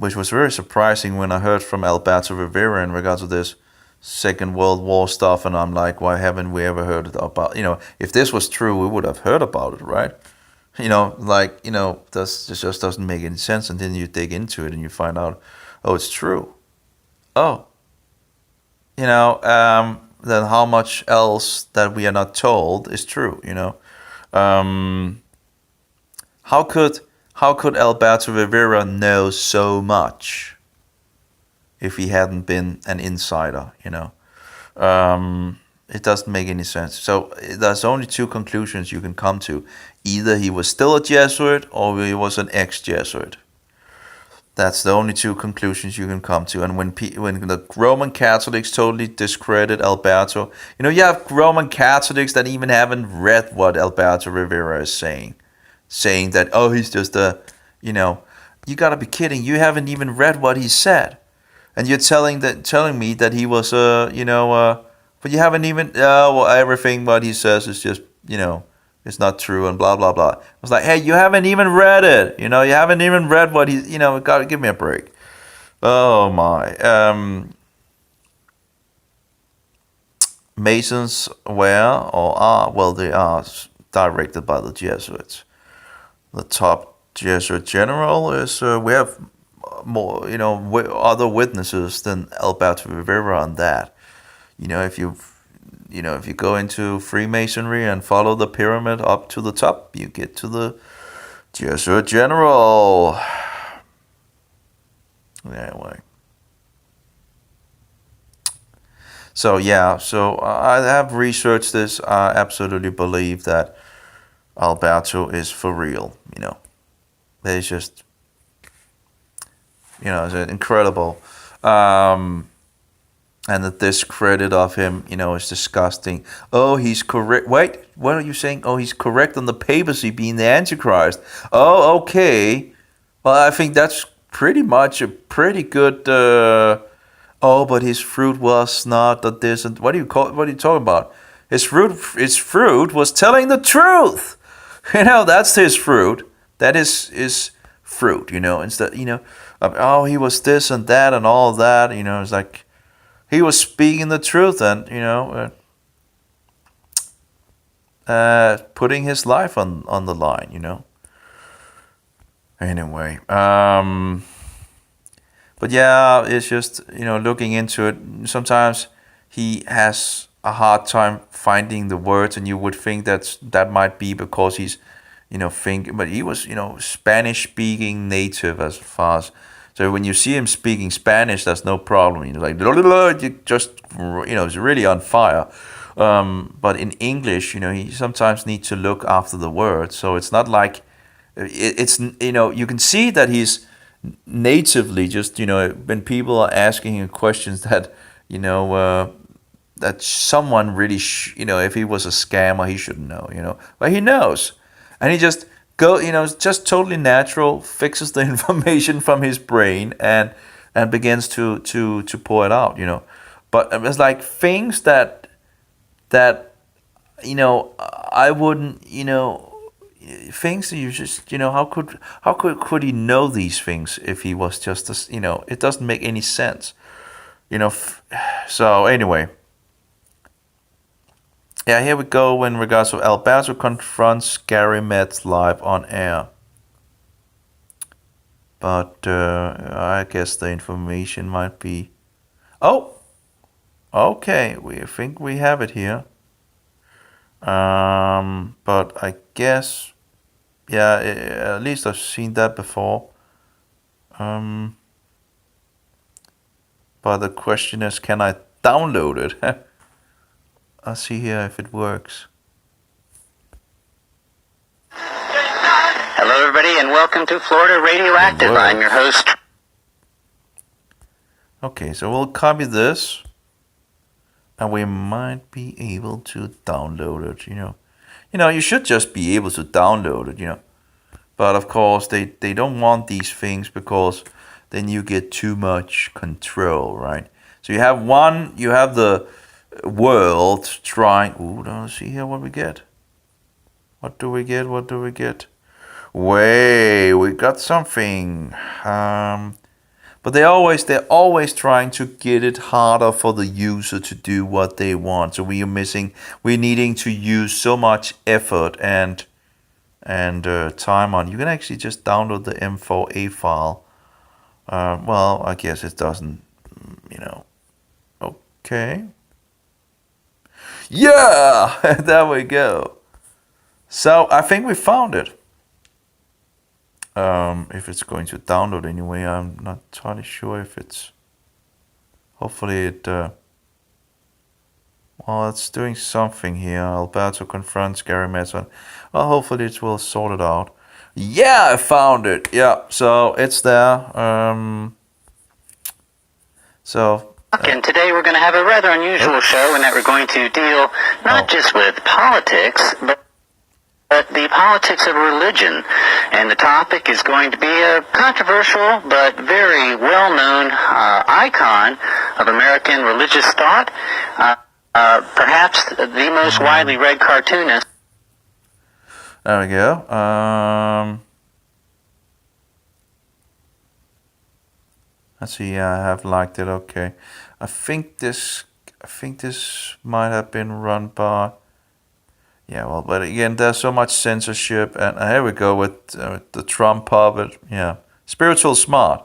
which was very surprising when I heard from Alberto Rivera in regards to this Second World War stuff, and I'm like, why haven't we ever heard about, if this was true, we would have heard about it, right? This just doesn't make any sense, and then you dig into it and you find out, oh, it's true. Oh, then how much else that we are not told is true, How could Alberto Rivera know so much if he hadn't been an insider, It doesn't make any sense. So there's only two conclusions you can come to. Either he was still a Jesuit or he was an ex-Jesuit. That's the only two conclusions you can come to. And when the Roman Catholics totally discredit Alberto, you have Roman Catholics that even haven't read what Alberto Rivera is saying that, oh, he's just you gotta be kidding. You haven't even read what he said, and you're telling me that he was but you haven't even well, everything what he says is just it's not true and blah blah blah. I was like, hey, you haven't even read it. You haven't even read what he gotta give me a break. Oh my. Masons they are directed by the Jesuits. The top Jesuit general is we have more other witnesses than Alberto Rivera on that. If you go into Freemasonry and follow the pyramid up to the top, you get to the Jesuit general. Anyway. So I have researched this. I absolutely believe that Alberto is for real. It's just, it's incredible. And the discredit of him, is disgusting. Oh, he's correct. Wait, what are you saying? Oh, he's correct on the papacy being the Antichrist. Oh, okay. Well, I think that's pretty much a pretty good. But his fruit was not that this. And what are you talking about? His fruit was telling the truth. That's his fruit. That is his fruit. Instead, of, he was this and that and all that. It's like. He was speaking the truth and, putting his life on the line, Anyway, but yeah, it's just, looking into it, sometimes he has a hard time finding the words, and you would think that might be because he's, but he was, Spanish-speaking native as far as. So when you see him speaking Spanish, that's no problem. He's like, you just, he's really on fire. But in English, he sometimes needs to look after the words. So it's not like, it's, you can see that he's natively just, when people are asking him questions that, that someone really, if he was a scammer, he should know, But he knows. And he just... it's just totally natural, fixes the information from his brain and begins to pour it out, But it's like things that I wouldn't, things that you just, how could he know these things if he was just it doesn't make any sense, So anyway. Yeah, here we go in regards to Alberto confronts Gary Metz live on air. But I guess the information might be... Oh! Okay, we think we have it here. But I guess... Yeah, at least I've seen that before. But the question is, can I download it? I'll see here if it works. Hello, everybody, and welcome to Florida Radioactive. I'm your host. Okay, so we'll copy this, and we might be able to download it. You should just be able to download it. But of course, they don't want these things because then you get too much control, right? So you have the world trying. Ooh, let's see here what we get. What do we get? Wait, we got something. But they're always trying to get it harder for the user to do what they want. So we're needing to use so much effort and time on. You can actually just download the M4A file. Well, I guess it doesn't, Okay. Yeah, there we go. So I think we found it. If it's going to download anyway, I'm not entirely sure if it's... Hopefully it Well, it's doing something here. Alberto confronts Gary Medson. Well, hopefully it will sort it out. Yeah, I found it. Yeah, so it's there. And today we're going to have a rather unusual show in that we're going to deal not just with politics, but the politics of religion. And the topic is going to be a controversial but very well-known icon of American religious thought, perhaps the most widely read cartoonist. There we go. Let's see. I have liked it. Okay. I think this might have been run by. Yeah, well, but again, there's so much censorship, and here we go with the Trump puppet. Yeah, Spiritual Smart,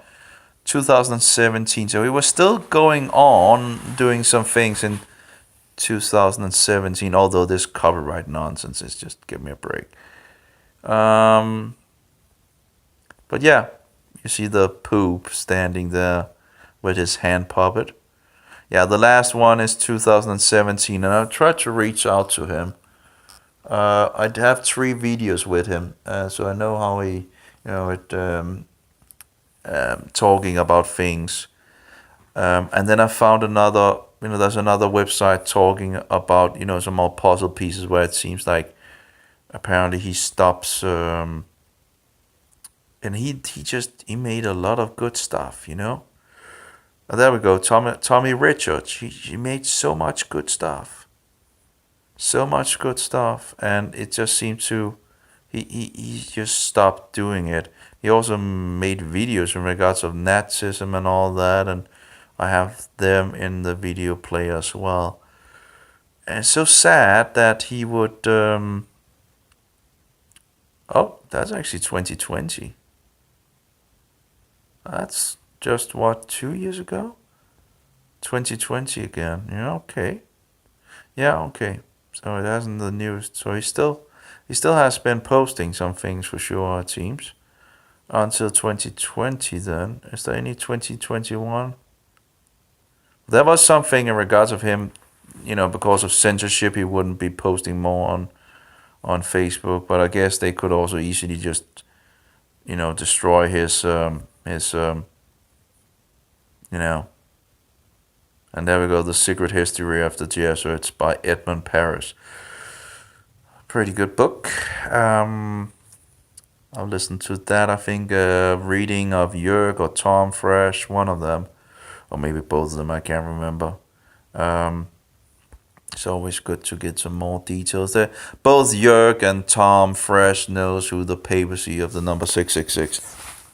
2017. So he was still going on doing some things in 2017. Although this copyright nonsense is just give me a break. But yeah, you see the poop standing there with his hand puppet. Yeah, the last one is 2017, and I tried to reach out to him. I have 3 videos with him, so I know how he, talking about things. And then I found another, there's another website talking about, some more puzzle pieces where it seems like apparently he stops, and he made a lot of good stuff, There we go, Tommy Richards. He made so much good stuff. So much good stuff, and it just seemed to, he just stopped doing it. He also made videos in regards of Nazism and all that, and I have them in the video player as well. And it's so sad that he would, oh, that's actually 2020. That's just, 2 years ago? 2020 again, yeah, okay. Yeah, okay. So it hasn't the news. So he still has been posting some things for sure, it seems. Until 2020 then. Is there any 2021? There was something in regards of him, because of censorship he wouldn't be posting more on Facebook, but I guess they could also easily just, destroy his And there we go, The Secret History of the Jesuits by Edmund Paris. Pretty good book. I'll listen to that. I think reading of Jörg or Tom Fresh, one of them, or maybe both of them, I can't remember. It's always good to get some more details there. Both Jörg and Tom Fresh knows who the papacy of the number 666.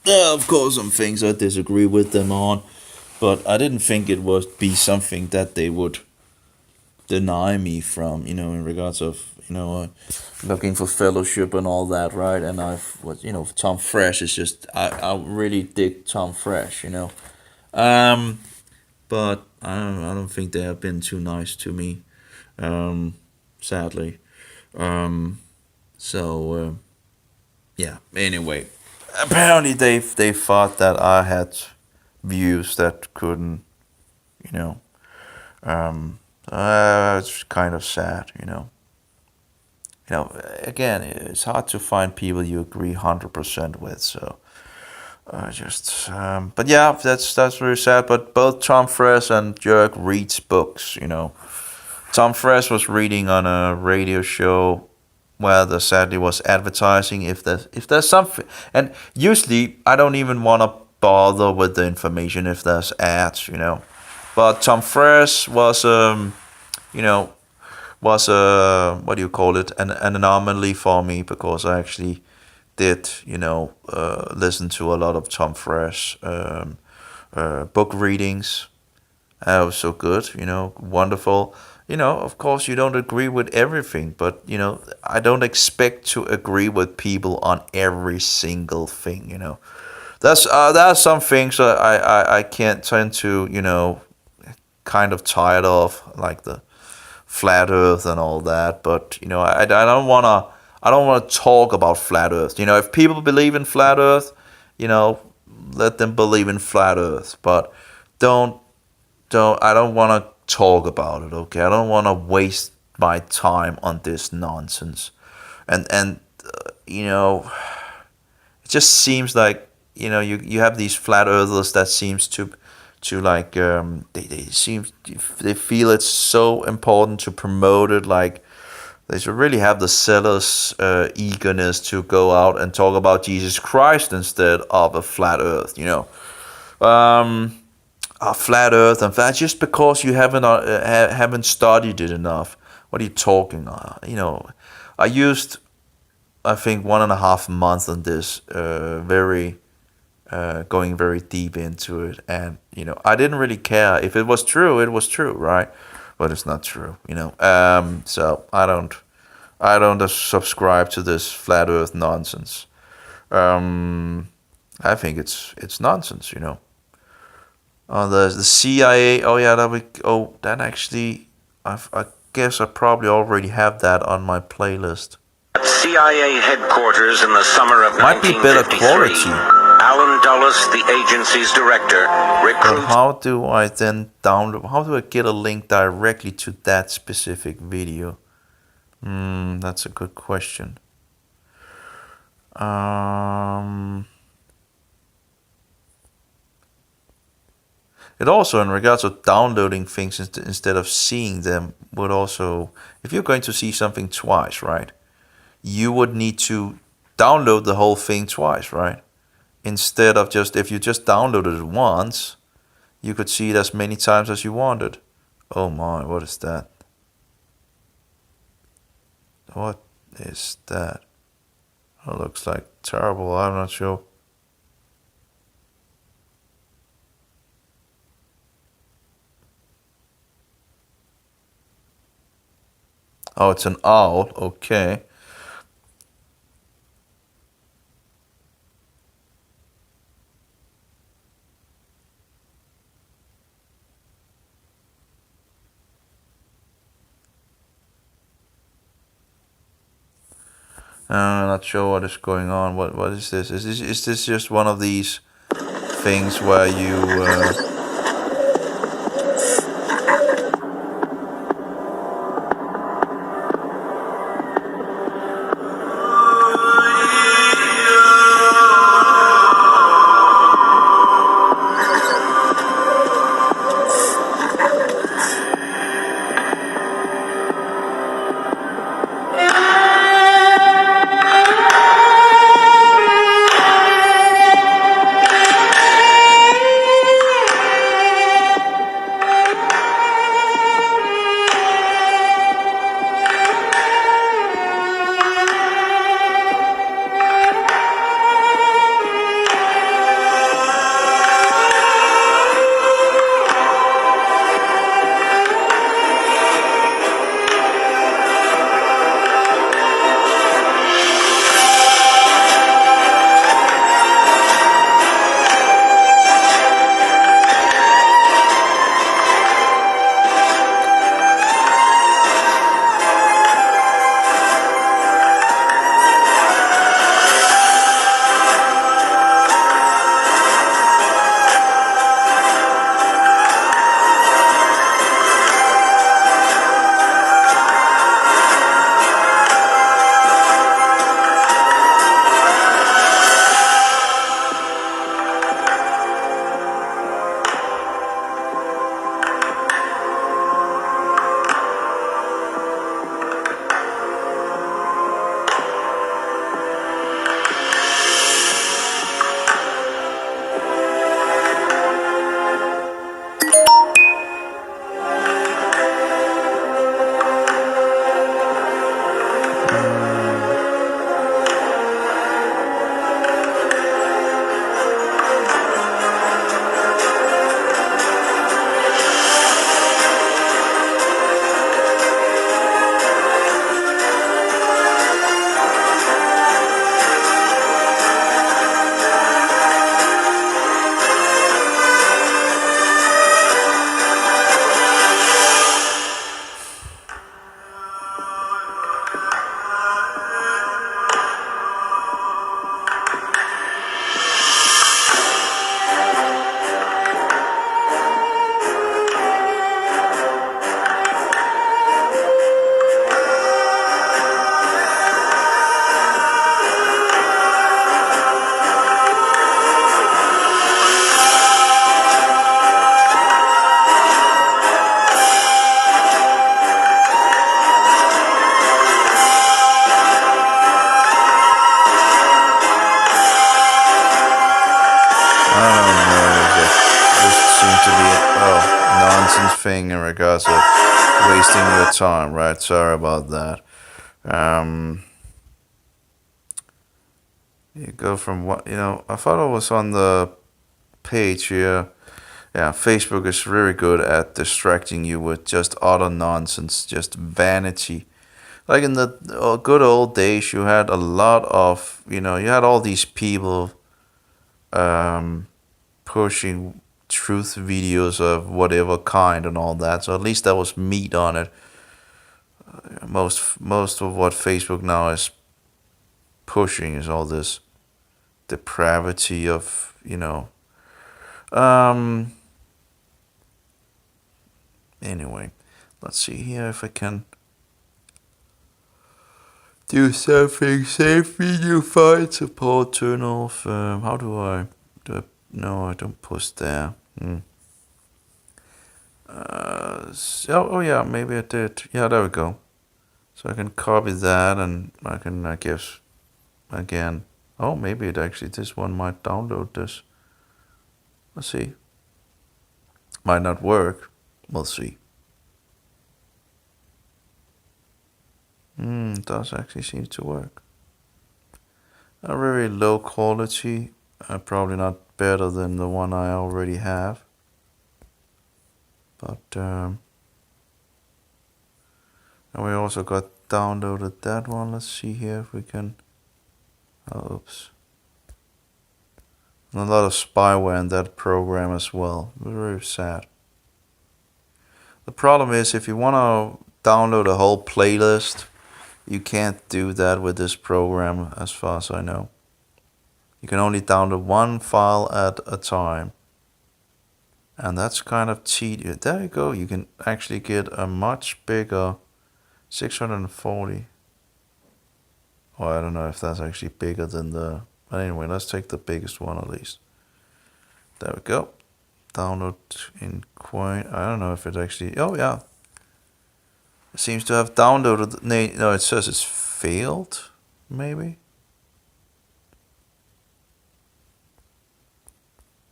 Of course, some things I disagree with them on. But I didn't think it would be something that they would deny me from, in regards of, looking for fellowship and all that, right? And Tom Fresh is just, I really dig Tom Fresh, But I don't think they have been too nice to me, sadly. Yeah, anyway. Apparently they thought that I had views that couldn't, it's kind of sad, again, it's hard to find people you agree 100% with, so but yeah, that's very sad. But both Tom Fresh and Jörg reads books, Tom Fresh was reading on a radio show where there sadly was advertising. If there's something, and usually I don't even want to bother with the information if there's ads, But Tom Fresh was, what do you call it, an anomaly for me, because I actually did, listen to a lot of Tom Fresh book readings. That was so good, wonderful. Of course, you don't agree with everything, but, I don't expect to agree with people on every single thing, There are some things that I can't tend to, kind of tired of, like the flat Earth and all that. But I don't wanna talk about flat Earth. If people believe in flat Earth, let them believe in flat Earth. But I don't wanna talk about it. Okay, I don't want to waste my time on this nonsense, and it just seems like you have these flat earthers that seems to like they feel it's so important to promote it, like they should really have the seller's eagerness to go out and talk about Jesus Christ instead of a flat earth, a flat earth and flat, just because you haven't studied it enough. What are you talking? I used, I think, 1.5 months on this, going very deep into it, and I didn't really care if it was true. It was true, right? But it's not true, So I don't subscribe to this flat Earth nonsense. I think it's nonsense, the CIA. Oh yeah, that actually, I guess I probably already have that on my playlist. At CIA headquarters in the summer of Might be better 1953, quality. Alan Dulles, the agency's director, But recruits. how do I then download? How do I get a link directly to that specific video? That's a good question. It also, in regards of downloading things instead of seeing them, would also, if you're going to see something twice, right, you would need to download the whole thing twice, right? Instead of just, if you just downloaded it once, you could see it as many times as you wanted. Oh my, what is that? What is that? It looks like terrible, I'm not sure. Oh, it's an owl, okay. I'm not sure what is going on. What is this? Is this just one of these things where you thing in regards of wasting your time, right? Sorry about that. You go from what, I thought I was on the page here. Yeah, Facebook is very good at distracting you with just utter nonsense, just vanity. Like in the good old days, you had a lot of, you had all these people pushing truth videos of whatever kind and all that. So at least there was meat on it. Most of what Facebook now is pushing is all this depravity of, anyway, let's see here if I can do something. Save video file support turn off. How do I no, I don't post there. Oh yeah, maybe I did. Yeah, there we go. So I can copy that, and I can, I guess, again. Oh, maybe this one might download this. Let's see. Might not work. We'll see. It does actually seem to work. A very low quality. Probably not better than the one I already have. But, and we also got downloaded that one. Let's see here if we can. Oh, oops. And a lot of spyware in that program as well. Very sad. The problem is if you want to download a whole playlist, you can't do that with this program as far as I know. You can only download one file at a time. And that's kind of tedious. There you go. You can actually get a much bigger 640. Oh, I don't know if that's actually bigger than the... But anyway, let's take the biggest one at least. There we go. Download in Coin. I don't know if it actually... Oh, yeah. It seems to have downloaded... No, it says it's failed, maybe?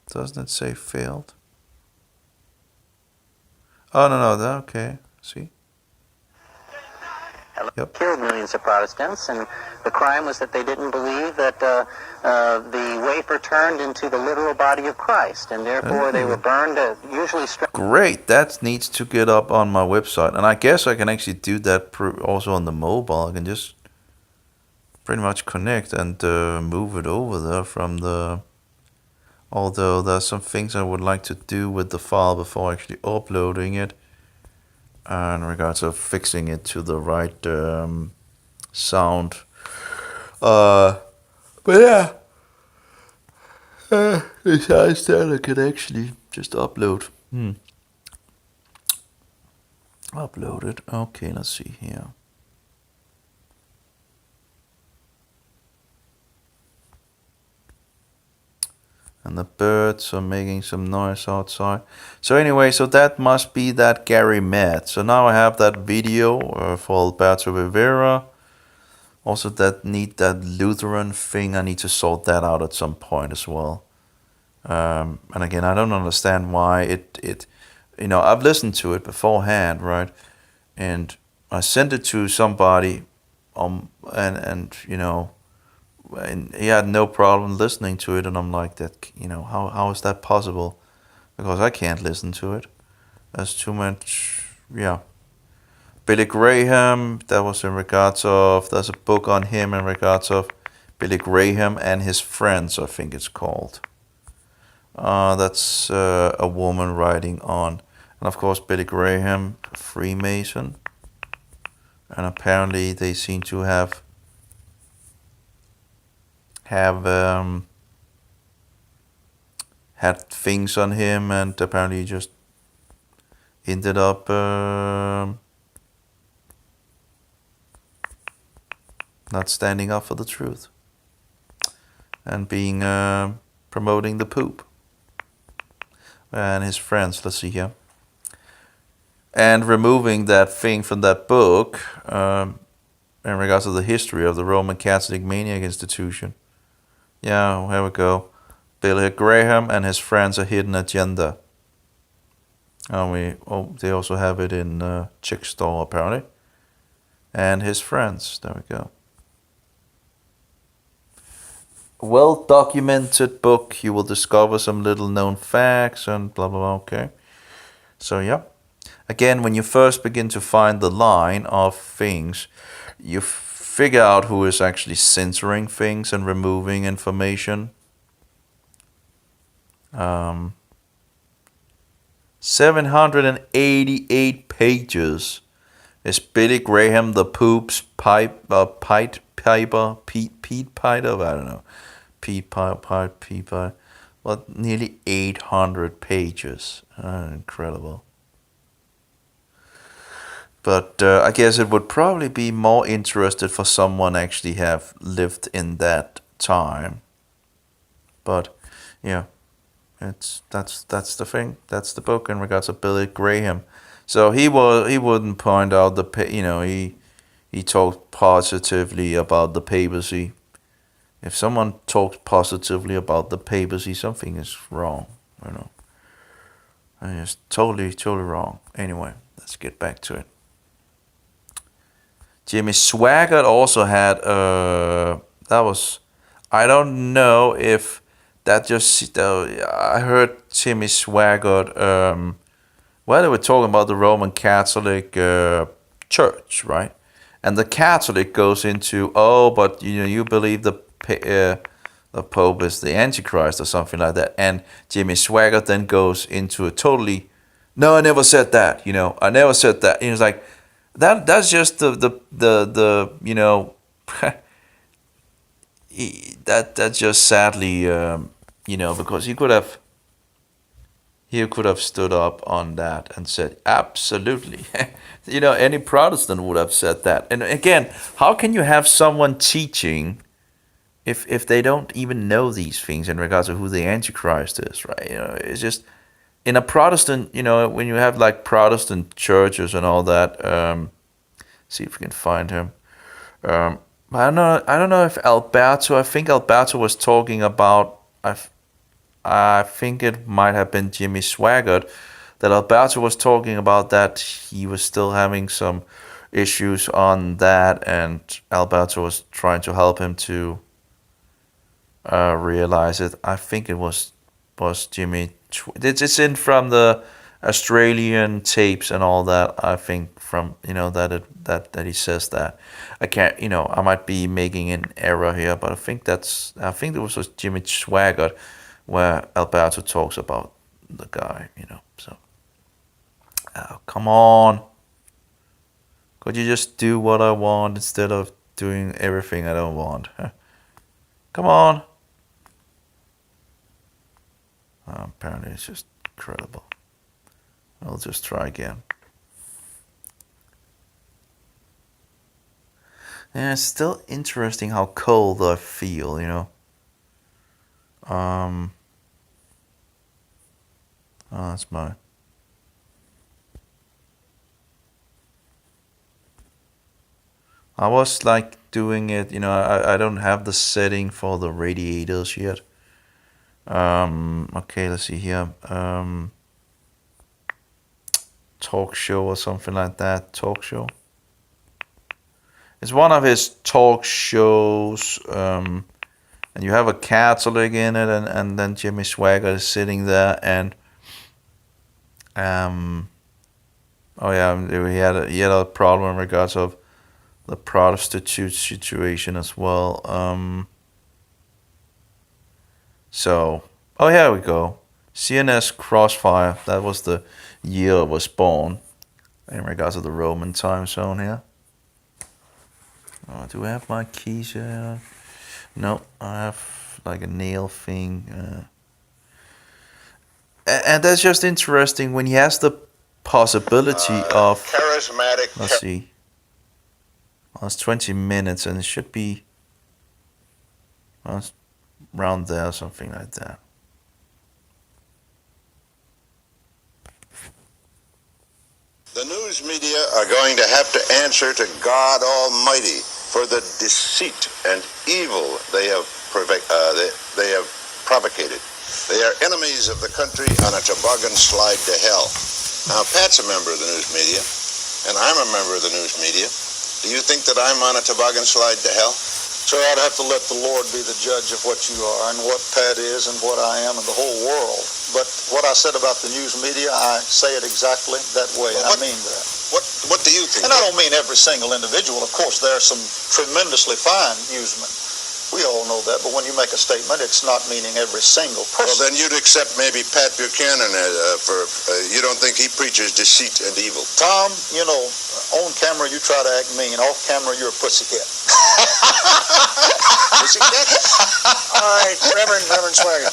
Doesn't it say failed? Oh, no, okay. See? Yep. Killed millions of Protestants, and the crime was that they didn't believe that the wafer turned into the literal body of Christ, and therefore they were burned, usually... Great, that needs to get up on my website, and I guess I can actually do that also on the mobile. I can just pretty much connect and move it over there from the... Although there's some things I would like to do with the file before actually uploading it. In regards of fixing it to the right sound. But yeah. Besides that, I can actually just upload. Upload it. Okay, let's see here. And the birds are making some noise outside. So anyway, so that must be that Gary met. So now I have that video for Alberto Rivera. Also that Lutheran thing. I need to sort that out at some point as well. And again, I don't understand why it I've listened to it beforehand, right? And I sent it to somebody, and he had no problem listening to it, and I'm like, that, how is that possible? Because I can't listen to it. There's too much, Billy Graham, that was in regards of, there's a book on him in regards of Billy Graham and his friends, I think it's called. That's a woman writing on, and of course Billy Graham, Freemason, and apparently they seem to have had things on him, and apparently he just ended up not standing up for the truth and being promoting the poop. And his friends, let's see here, and removing that thing from that book in regards to the history of the Roman Catholic Maniac Institution. Yeah, here we go. Billy Graham and his friends, a hidden agenda. They also have it in Chick Store apparently. And his friends. There we go. Well documented book. You will discover some little known facts and blah blah blah. Okay. So yeah. Again, when you first begin to find the line of things, you figure out who is actually censoring things and removing information. 788 pages. Is Billy Graham the Poops Pete Piper? I don't know. Pete Piper. Well, nearly 800 pages. Incredible. But I guess it would probably be more interested for someone actually have lived in that time. But yeah, that's the thing. That's the book in regards to Billy Graham. So he wouldn't point out he talked positively about the papacy. If someone talks positively about the papacy, something is wrong, And it's totally wrong. Anyway, let's get back to it. Jimmy Swaggart also had I don't know if that just I heard Jimmy Swaggart. They were talking about the Roman Catholic Church, right? And the Catholic goes into, but you believe the Pope is the Antichrist or something like that. And Jimmy Swaggart then goes into a totally, no, I never said that. I never said that. He was like, that's just that's just sadly, because he could have stood up on that and said, absolutely. Any Protestant would have said that. And again, how can you have someone teaching if they don't even know these things in regards to who the Antichrist is, right? It's just, in a Protestant, when you have like Protestant churches and all that, see if we can find him. I don't know if I think Alberto was talking about, I think it might have been Jimmy Swaggart, that Alberto was talking about that he was still having some issues on that, and Alberto was trying to help him to realize it. I think it was Jimmy. It's in from the Australian tapes and all that. I think from that he says that. I can't, I might be making an error here, but I think it was Jimmy Swaggart, where Alberto talks about the guy, so. Oh, come on. Could you just do what I want instead of doing everything I don't want? Come on. Apparently it's just incredible. I'll just try again. And it's still interesting how cold I feel, that's my. I was like doing it, I don't have the setting for the radiators yet. Okay, let's see here. Talk show or something like that. Talk show. It's one of his talk shows. And you have a Catholic in it, and then Jimmy Swaggart is sitting there, and he had a problem in regards of the prostitute situation as well. Here we go. CNS Crossfire. That was the year I was born in regards to the Roman time zone here. Do I have my keys here? No, I have like a nail thing. And that's just interesting when he has the possibility of charismatic. Let's see. Well, it's 20 minutes, and it should be around there, something like that. The news media are going to have to answer to God Almighty for the deceit and evil they have propagated. They are enemies of the country on a toboggan slide to hell. Now, Pat's a member of the news media, and I'm a member of the news media. Do you think that I'm on a toboggan slide to hell? So I'd have to let the Lord be the judge of what you are and what Pat is and what I am and the whole world. But what I said about the news media, I say it exactly that way. Well, I mean that. What do you think? And I don't mean every single individual. Of course, there are some tremendously fine newsmen. We all know that. But when you make a statement, it's not meaning every single Well, person. then you'd accept maybe Pat Buchanan you don't think he preaches deceit and evil? Tom, you know, on camera you try to act mean. Off camera you're a pussycat. Pussycat? All right, Reverend Swagger.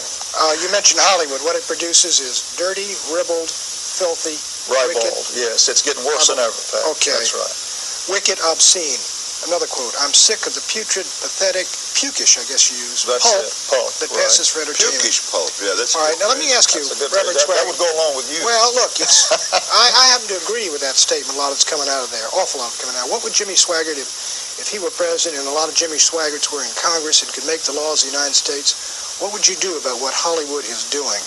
You mentioned Hollywood. What it produces is dirty, ribald, filthy, Ribald. wicked, Yes, it's getting worse than ever, Pat. Okay. That's right. wicked, obscene. Another quote. I'm sick of the putrid, pathetic, pukish, I guess you use, That's pulp it. Pulp, that right. passes for entertainment. Pukish pulp. Yeah, that's All right, now let me ask you, That's a good Reverend that Swagger. would go along with you. Well, look, it's I happen to agree with that statement. A lot that's coming out of there, awful lot coming out. What would Jimmy Swaggart, if he were president and a lot of Jimmy Swaggarts were in Congress and could make the laws of the United States, what would you do about what Hollywood is doing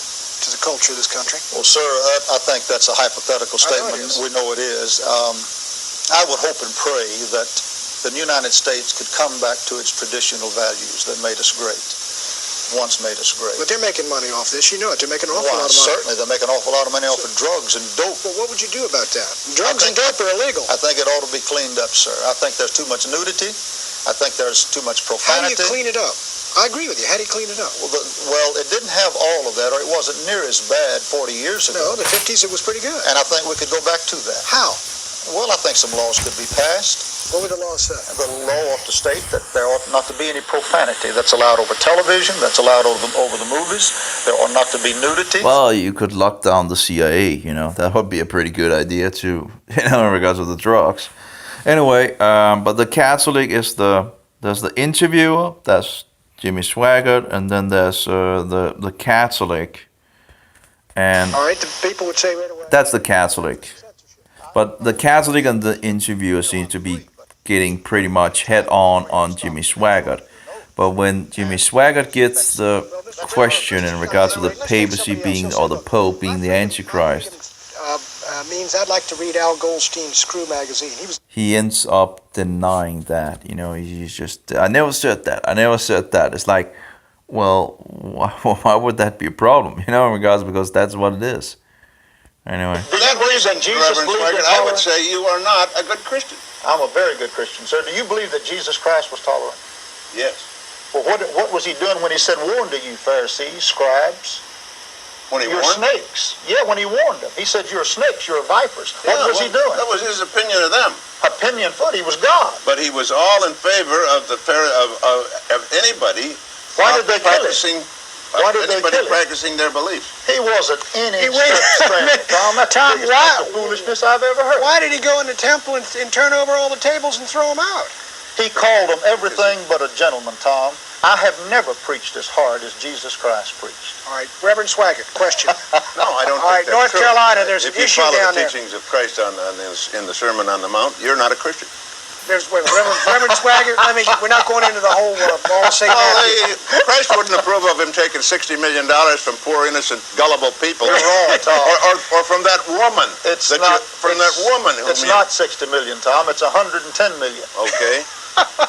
to the culture of this country? Well, sir, I think that's a hypothetical I know statement. it is. We know it is. I would hope and pray that the United States could come back to its traditional values that made us great, once made us great. But they're making money off this. You know it. They're making an awful Why, lot of money. certainly, they're making an awful lot of money off of drugs and dope. Well, what would you do about that? Drugs and dope are illegal. I think it ought to be cleaned up, sir. I think there's too much nudity. I think there's too much How do you profanity. clean it up? I agree with you. How do you clean it up? Well, it didn't have all of that, or it wasn't near as bad 40 years ago. No, the 50s it was pretty good. And I think we could go back to that. How? Well, I think some laws could be passed. What would the law say? The law ought to state that there ought not to be any profanity that's allowed over television, that's allowed over the movies. There ought not to be nudity. Well, you could lock down the CIA, that would be a pretty good idea too, in regards to the drugs. Anyway, but the Catholic is there's the interviewer, that's Jimmy Swaggart, and then there's the Catholic, and All right, the people would say right away. that's the Catholic. But the Catholic and the interviewer seem to be getting pretty much head on Jimmy Swaggart. But when Jimmy Swaggart gets the question in regards to the papacy being, or the Pope being the Antichrist, Means I'd like to read Al Goldstein's Screw magazine. he ends up denying that. He's just, I never said that. It's like, well, why would that be a problem? In regards, because that's what it is. Anyway. For that reason, Reverend Swaggart, I would say you are not a good Christian. I'm a very good Christian, sir. Do you believe that Jesus Christ was tolerant? Yes. Well, what was he doing when he said, "Warn to you, Pharisees, scribes"? When he You're warned? snakes. Yeah, when he warned them. He said, you're snakes, you're vipers. What was he doing? That was his opinion of them. Opinion foot, he was God. But he was all in favor of of anybody Why did they kill him? practicing Why did they anybody kill him? practicing their beliefs. He wasn't any wait a minute. Tom. That's Tom, the biggest why- piece of foolishness I've ever heard. Why did he go in the temple and turn over all the tables and throw them out? He called them everything but a gentleman, Tom. I have never preached as hard as Jesus Christ preached. All right, Reverend Swaggart, question. No, I don't All right, think that's North true. Carolina, there's if an issue you follow down the there. teachings of Christ in the Sermon on the Mount, you're not a Christian. Reverend Swaggart, we're not going into the whole all St. Matthew. Christ wouldn't approve of him taking $60 million from poor, innocent, gullible people. You're wrong, Tom. or from that woman. It's that not from that woman. It's not 60 million, Tom. It's 110 million. Okay.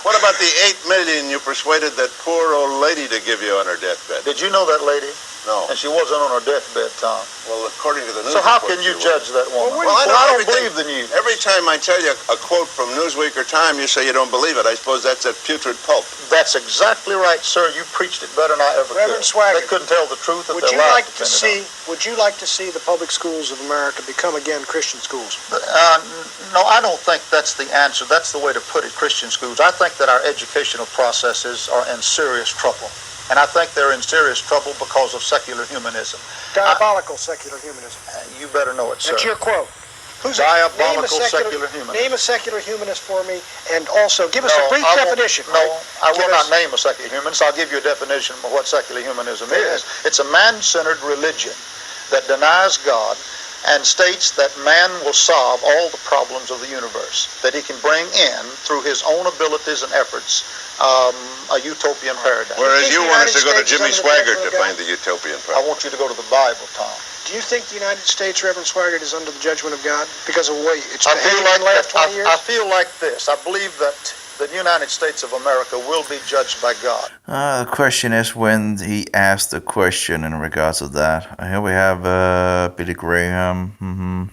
What about the $8 million you persuaded that poor old lady to give you on her deathbed? Did you know that lady? No. And she wasn't on her deathbed, Tom. Well, according to the news. So how report, can you she judge that woman? Well, I don't everything- believe the news. Every time I tell you a quote from Newsweek or Time, you say you don't believe it. I suppose that's that putrid pulp. That's exactly right, sir. You preached it better than I ever Reverend could. Swaggart, They couldn't tell the truth if Would their you lives like to depended see? Would you like to see the public schools of America become again Christian schools? on it. No, I don't think that's the answer. That's the way to put it, Christian schools. I think that our educational processes are in serious trouble. And I think they're in serious trouble because of secular humanism. Diabolical secular humanism. You better know it, sir. That's your quote. Who's Diabolical secular humanism. Name a secular humanist for me, and also give us a brief I won't- definition. No, right? I will Give not us- name a secular humanist. I'll give you a definition of what secular humanism is. It's a man-centered religion that denies God and states that man will solve all the problems of the universe, that he can bring in, through his own abilities and efforts, a utopian paradigm. Whereas think you the want us to United go to States Jimmy is under the Swaggart pressure to of find God? the utopian I paradigm. want you to go to the Bible, Tom. Do you think the United States, Reverend Swaggart, is under the judgment of God because of the way it's I behaved feel in like the last that, 20 years? I feel like this. I believe that the United States of America will be judged by God. The question is when he asked the question in regards to that. Here we have Billy Graham.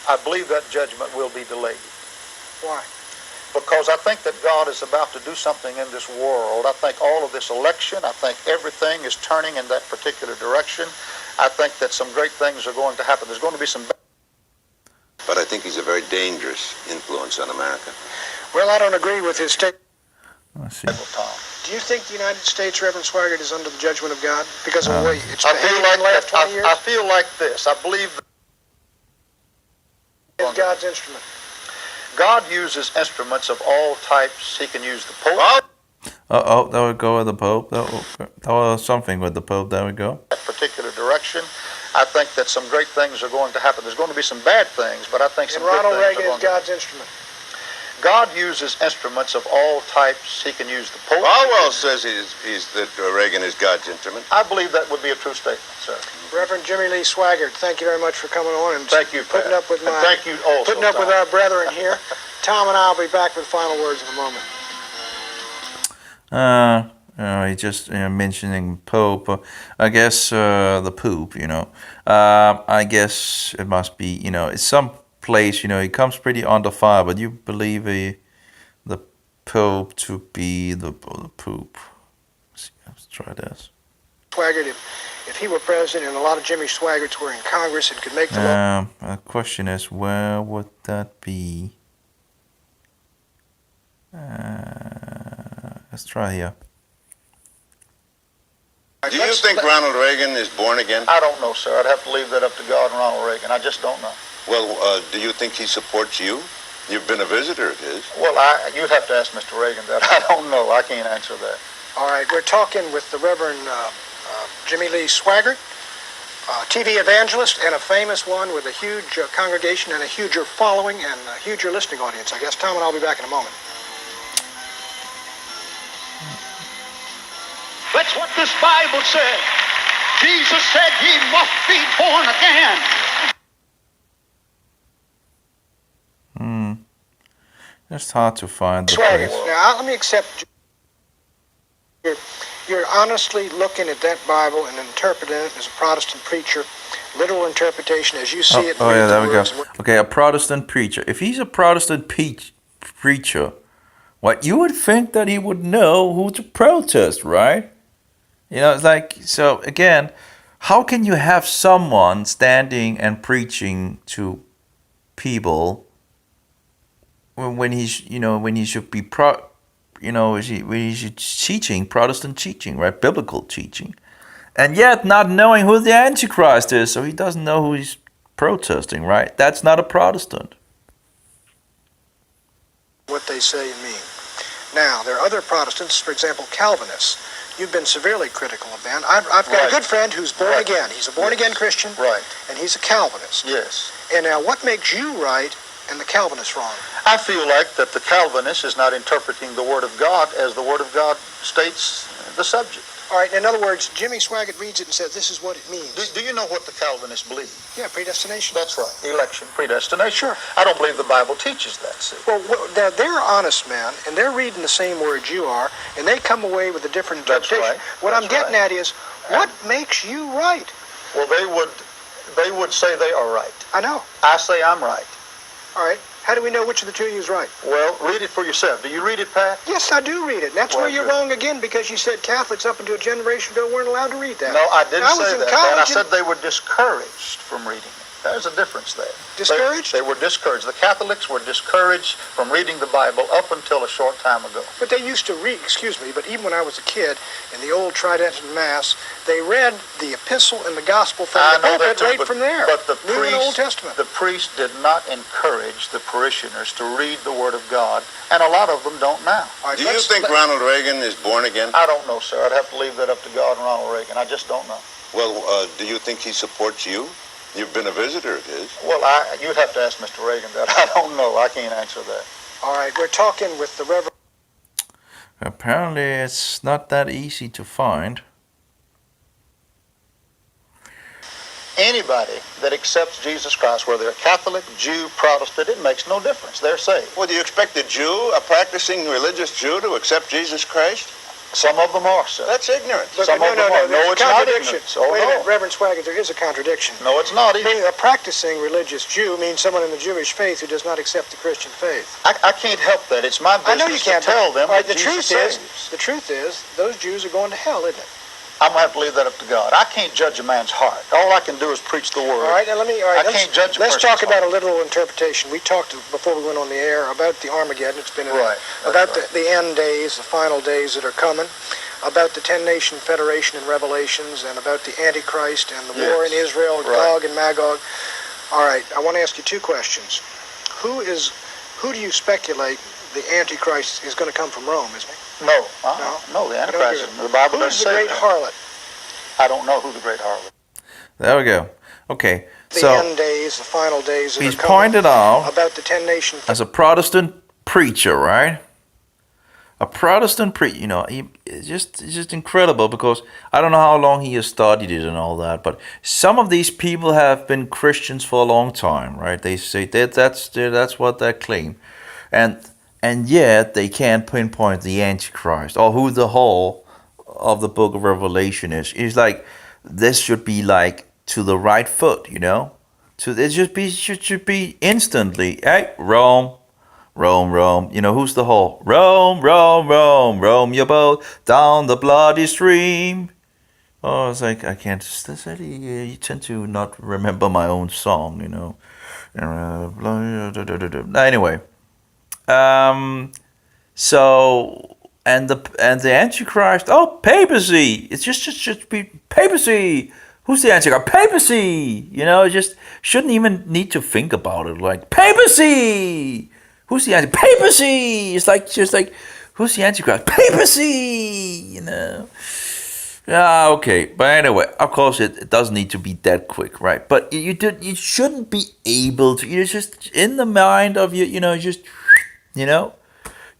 I believe that judgment will be delayed. Why? Because I think that God is about to do something in this world. I think all of this election, I think everything is turning in that particular direction. I think that some great things are going to happen. There's going to be some... But I think he's a very dangerous influence on America. Well, I don't agree with his statement. Let's see. Do you think the United States, Reverend Swaggart, is under the judgment of God because of the way it's I behaved feel in like the last 20 years? I feel like this. I believe that Is God's instrument. God uses instruments of all types. He can use the Pope. There we go with the Pope. That was something with the Pope. There we go. That particular direction. I think that some great things are going to happen. There's going to be some bad things, but I think some And good Ronald things Reagan are is going to God's instrument. God uses instruments of all types. He can use the Pope. Orwell says that Reagan is God's instrument. I believe that would be a true statement, sir. Reverend Jimmy Lee Swaggart, thank you very much for coming on and Thank you, putting Pat. up with And my thank you also, putting up with Tom. our brethren here. Tom and I'll be back with final words in a moment. He just mentioning Pope. I guess the Pope. I guess it must be. It's some place. He comes pretty under fire. But you believe the Pope to be the Pope? Let's try this. Swaggart, if he were president and a lot of Jimmy Swaggarts were in Congress and could make the law. The question is, where would that be? Let's try here. Do you think Ronald Reagan is born again? I don't know, sir. I'd have to leave that up to God and Ronald Reagan. I just don't know. Well, do you think he supports you? You've been a visitor of his. Well, you'd have to ask Mr. Reagan that. I don't know. I can't answer that. All right, we're talking with the Reverend Jimmy Lee Swaggart, TV evangelist and a famous one with a huge congregation and a huger following and a huger listening audience. I guess Tom and I'll be back in a moment. That's what this Bible says. Jesus said ye must be born again. It's hard to find the Swaggart, place. now let me accept you're honestly looking at that Bible and interpreting it as a Protestant preacher, literal interpretation as you see it. Oh yeah, there we go. Words. Okay, a Protestant preacher. If he's a Protestant preacher, what you would think that he would know who to protest, right? It's like, so again, how can you have someone standing and preaching to people when he's, when he should be when he's teaching Protestant teaching, right? Biblical teaching, and yet not knowing who the Antichrist is, so he doesn't know who he's protesting, right? That's not a Protestant. What they say and mean. Now, there are other Protestants, for example, Calvinists. You've been severely critical of them. I've got Right. a good friend who's born Right. again. He's a born-again Christian, Right. and he's a Calvinist. Yes. And now, what makes you right and the Calvinists wrong? I feel like that the Calvinist is not interpreting the Word of God as the Word of God states the subject. All right, in other words, Jimmy Swaggart reads it and says, this is what it means. Do you know what the Calvinists believe? Yeah, predestination. That's right. Election, predestination. Sure. I don't believe the Bible teaches that, see. Well, they're honest men, and they're reading the same words you are, and they come away with a different That's interpretation. right. What That's I'm getting right. at is, what makes you right? Well, they would say they are right. I know. I say I'm right. All right. How do we know which of the two of you is right? Well, read it for yourself. Do you read it, Pat? Yes, I do read it. And that's Well, where you're good. wrong again, because you said Catholics up until a generation ago weren't allowed to read that. No, I didn't I was say in that. college Pat. I and- said they were discouraged from reading it. There's a difference there. Discouraged? They were discouraged. The Catholics were discouraged from reading the Bible up until a short time ago. But they used to read, but even when I was a kid, in the old Tridentine Mass, they read the epistle and the gospel from I the know that pulpit too, right but- from there. But the New and Old priest, Testament. the priest did not encourage the parishioners to read the Word of God, and a lot of them don't now. All right, Do you think Ronald Reagan is born again? I don't know, sir. I'd have to leave that up to God and Ronald Reagan. I just don't know. Well, do you think he supports you? You've been a visitor of his. Well, you'd have to ask Mr. Reagan that. I don't know. I can't answer that. All right, we're talking with the Reverend. Apparently, it's not that easy to find. Anybody that accepts Jesus Christ, whether they're Catholic, Jew, Protestant, it makes no difference. They're saved. Well, do you expect a Jew, a practicing religious Jew, to accept Jesus Christ? Some of them are, sir. That's ignorance. Look, Some no, of them are. there's No, a it's not contradiction. ignorance. Oh, Wait a no. minute, Reverend Swaggart, there is a contradiction. No, it's not either. A practicing religious Jew means someone in the Jewish faith who does not accept the Christian faith. I can't help that. It's my I know you business can't to tell them All right, that Jesus saves. the truth is, those Jews are going to hell, isn't it? I'm going to have to leave that up to God. I can't judge a man's heart. All I can do is preach the word. All right, now I can't judge a let's person's talk about heart. a literal interpretation. We talked before we went on the air about the Armageddon. It's been Right, that's about right. the end days, the final days that are coming, about the 10-nation federation in Revelations, and about the Antichrist and the war in Yes, Israel, right. Gog and Magog. All right, I want to ask you two questions. Who do you speculate the Antichrist is going to come from Rome, isn't he? No. No? The I don't Antichrist. hear it. The Bible Who's doesn't the say great that. harlot? I don't know who the great harlot. There we go. Okay, The so end days, the final days that he's are coming. pointed out About the 10-nation as a Protestant preacher, right? A Protestant preacher, you know, it's just incredible because I don't know how long he has studied it and all that, but some of these people have been Christians for a long time, right? They say that's what they claim, and yet they can't pinpoint the Antichrist or who the whole of the Book of Revelation is. It's like this should be like to the right foot, you know. So it should be instantly. Hey, Rome. You know, who's the whole? Rome your boat down the bloody stream. Oh, it's like I can't. You tend to not remember my own song, you know. Anyway, so and the Antichrist. Oh, papacy. It's just be papacy. Who's the Antichrist? Papacy. You know, it just shouldn't even need to think about it. Like papacy. Who's the Antichrist? Papacy! It's like, just like, who's the Antichrist? Papacy! You know? Yeah, okay. But anyway, of course, it doesn't need to be that quick, right? But you shouldn't be able to, you're just in the mind of you, you know, just, you know?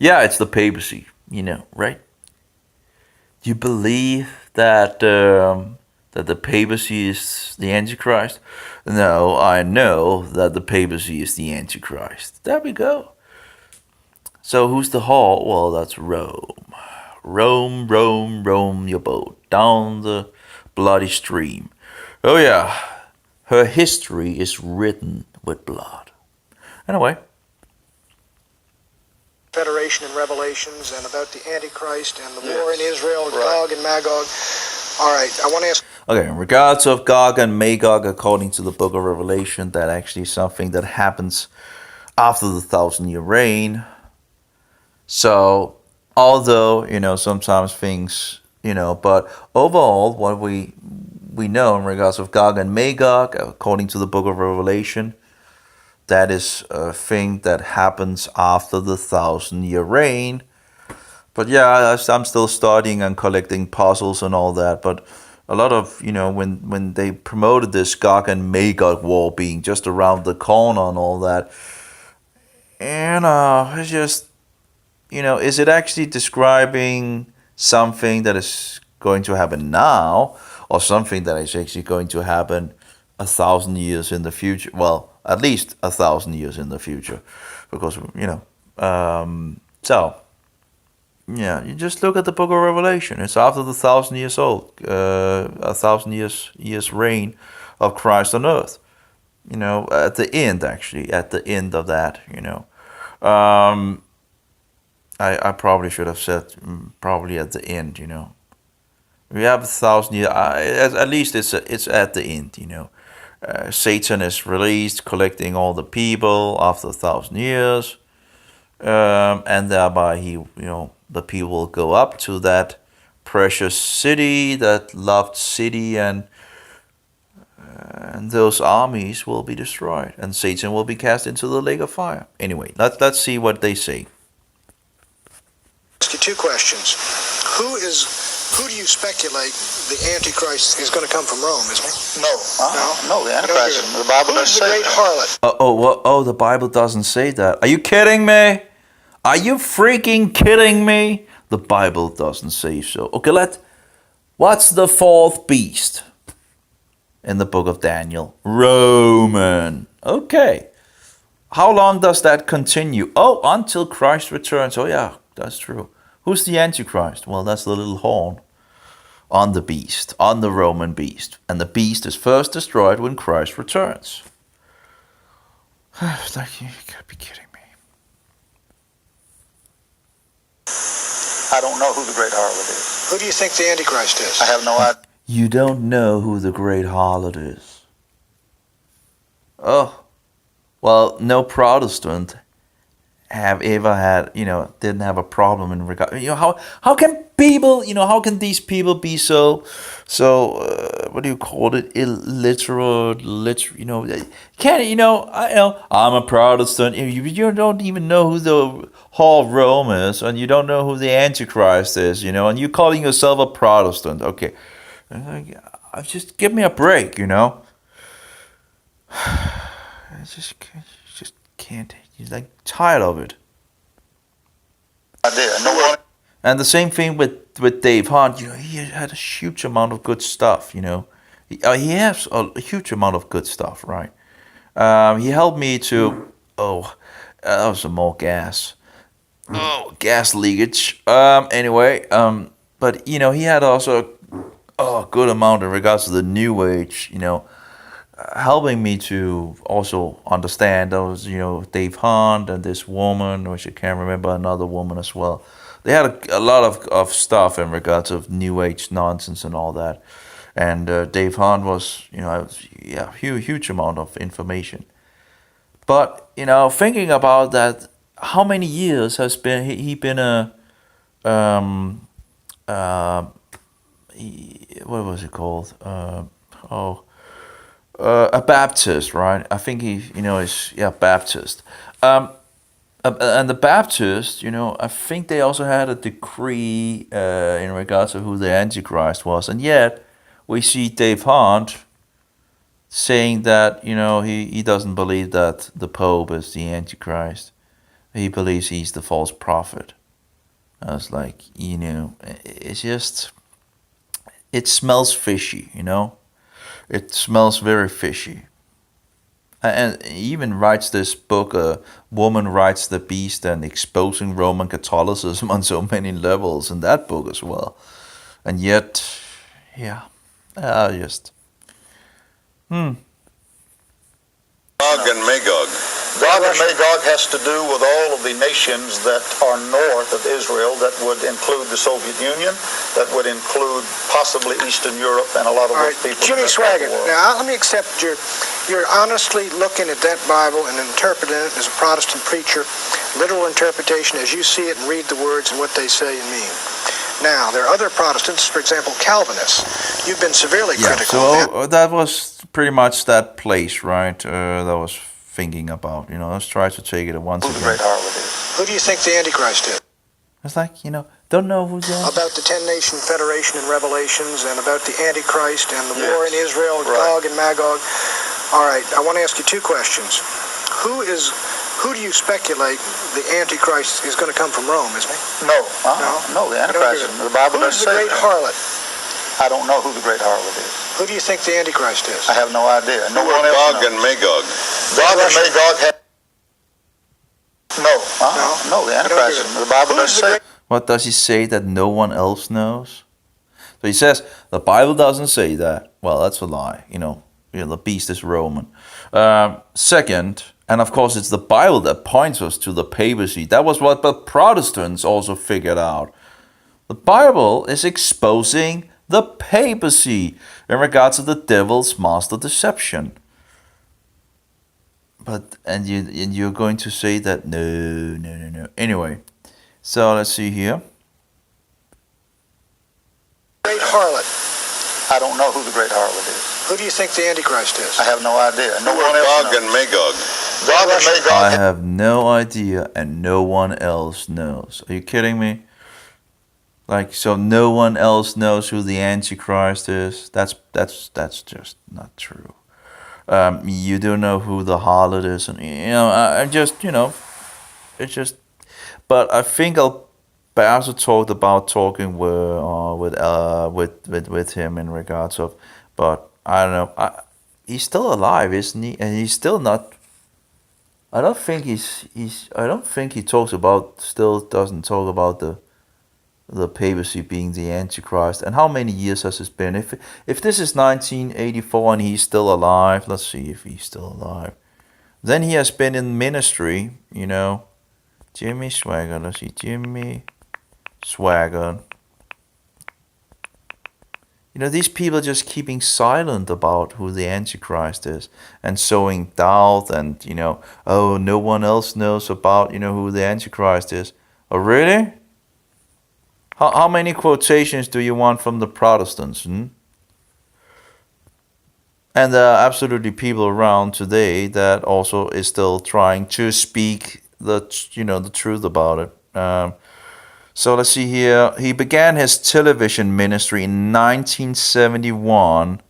Yeah, it's the papacy, you know, right? Do you believe that the papacy is the Antichrist? No, I know that the papacy is the Antichrist. There we go. So who's the whore? Well, that's Rome. Rome your boat down the bloody stream. Oh yeah, her history is written with blood. Anyway. Federation in Revelations and about the Antichrist and the war in Israel, Gog and Magog. All right, I want to ask. Okay, in regards of Gog and Magog, according to the Book of Revelation, that actually is something that happens after the 1,000-year reign. So, although, you know, sometimes things, you know, but overall, what we know in regards of Gog and Magog, according to the Book of Revelation, that is a thing that happens after the 1,000-year reign. But yeah, I'm still studying and collecting puzzles and all that. But a lot of, you know, when they promoted this Gog and Magog war being just around the corner and all that, and it's just, you know, is it actually describing something that is going to happen now or something that is actually going to happen 1,000 years in the future? Well, at least 1,000 years in the future, because, you know, so, yeah, you just look at the Book of Revelation. It's after the 1,000 years old, 1,000 years reign of Christ on earth. You know, at the end of that, you know. I probably should have said probably at the end, you know. We have 1,000 years. At least it's at the end, you know. Satan is released, collecting all the people after 1,000 years, and thereby the people will go up to that precious city, that loved city, and those armies will be destroyed, and Satan will be cast into the lake of fire. Anyway, let's see what they say. Ask you two questions. Who do you speculate the Antichrist is going to come from Rome, isn't he? No, the Antichrist. The Bible doesn't say Who's the great that. harlot? The Bible doesn't say that. Are you kidding me? Are you freaking kidding me? The Bible doesn't say so. Okay, what's the fourth beast? in the book of Daniel. Roman. Okay. How long does that continue? Oh, until Christ returns. Oh yeah, that's true. Who's the Antichrist? Well, that's the little horn on the beast, on the Roman beast. And the beast is first destroyed when Christ returns. Like, you gotta be kidding me. I don't know who the great harlot is. Who do you think the Antichrist is? I have no idea. You don't know who the great harlot is. Oh, well, no Protestant have ever had, didn't have a problem in regard. How can people, how can these people be so, what do you call it, illiterate, I'm a Protestant. You don't even know who the Hall of Rome is, and you don't know who the Antichrist is, and you're calling yourself a Protestant. Okay, just give me a break, I just can't. He's like tired of it. And the same thing with Dave Hunt. He had a huge amount of good stuff. He has a huge amount of good stuff, right? He helped me to. Oh, that was some more gas. Oh, gas leakage. Anyway, but he had also a good amount in regards to the New Age. Helping me to also understand those, Dave Hunt and this woman, which I can't remember, another woman as well. They had a lot of stuff in regards of New Age nonsense and all that. And Dave Hunt was, huge amount of information. But, thinking about that, how many years has he been what was it called? A Baptist, right? I think he, is Baptist. And the Baptist, I think they also had a decree in regards to who the Antichrist was, and yet we see Dave Hunt saying that he doesn't believe that the Pope is the Antichrist. He believes he's the false prophet. I was like, it's just, it smells fishy, It smells very fishy. And he even writes this book, Woman Writes the Beast, and exposing Roman Catholicism on so many levels in that book as well. And yet, Gog and Magog. Gog and Magog has to do with all of the nations that are north of Israel, that would include the Soviet Union, that would include possibly Eastern Europe and a lot of those people. Jimmy Swaggart, now let me accept you're honestly looking at that Bible and interpreting it as a Protestant preacher, literal interpretation as you see it, and read the words and what they say and mean. Now, there are other Protestants, for example, Calvinists. You've been severely critical. So that was pretty much that place, right? That was thinking about. Let's try to take it once again. Who do you think the Antichrist is? It's like, don't know who's the Antichrist. About the 10-nation federation in Revelations, and about the Antichrist and the war in Israel, Gog and Magog. All right, I want to ask you two questions. Who do you speculate the Antichrist is going to come from Rome, isn't he? No, the Antichrist. The Bible doesn't say Who's the great harlot? I don't know who the great harlot is. Who do you think the Antichrist is? I have no idea. No one else Gog knows. and Magog. Gog and Magog had... No, the Antichrist. The Bible doesn't say... What does he say that no one else knows? So he says, the Bible doesn't say that. Well, that's a lie. The beast is Roman. Second, and of course it's the Bible that points us to the papacy. That was what the Protestants also figured out. The Bible is exposing the papacy in regards to the devil's master deception. But and you're going to say that no. Anyway, so let's see here. Great harlot. I don't know who the great harlot is. Who do you think the Antichrist is? I have no idea. No one else Gog knows. and Magog. Gog and Magog. I have no idea, and no one else knows. Are you kidding me? Like, so no one else knows who the Antichrist is? That's just not true. You don't know who the harlot is, and it's just. But I think Basil talked about talking with him in regards of, but I don't know. He's still alive, isn't he? And he's still not. I don't think I don't think he talks about. Still doesn't talk about the papacy being the Antichrist. And how many years has it been? If this is 1984 and he's still alive, let's see if he's still alive. Then he has been in ministry, you know. Jimmy Swaggart, let's see, Jimmy Swaggart. You know, these people are just keeping silent about who the Antichrist is and sowing doubt and, you know, oh, no one else knows about, you know, who the Antichrist is. Oh, really? How many quotations do you want from the Protestants? And there are absolutely people around today that also is still trying to speak the truth about it. So let's see here. He began his television ministry in 1971.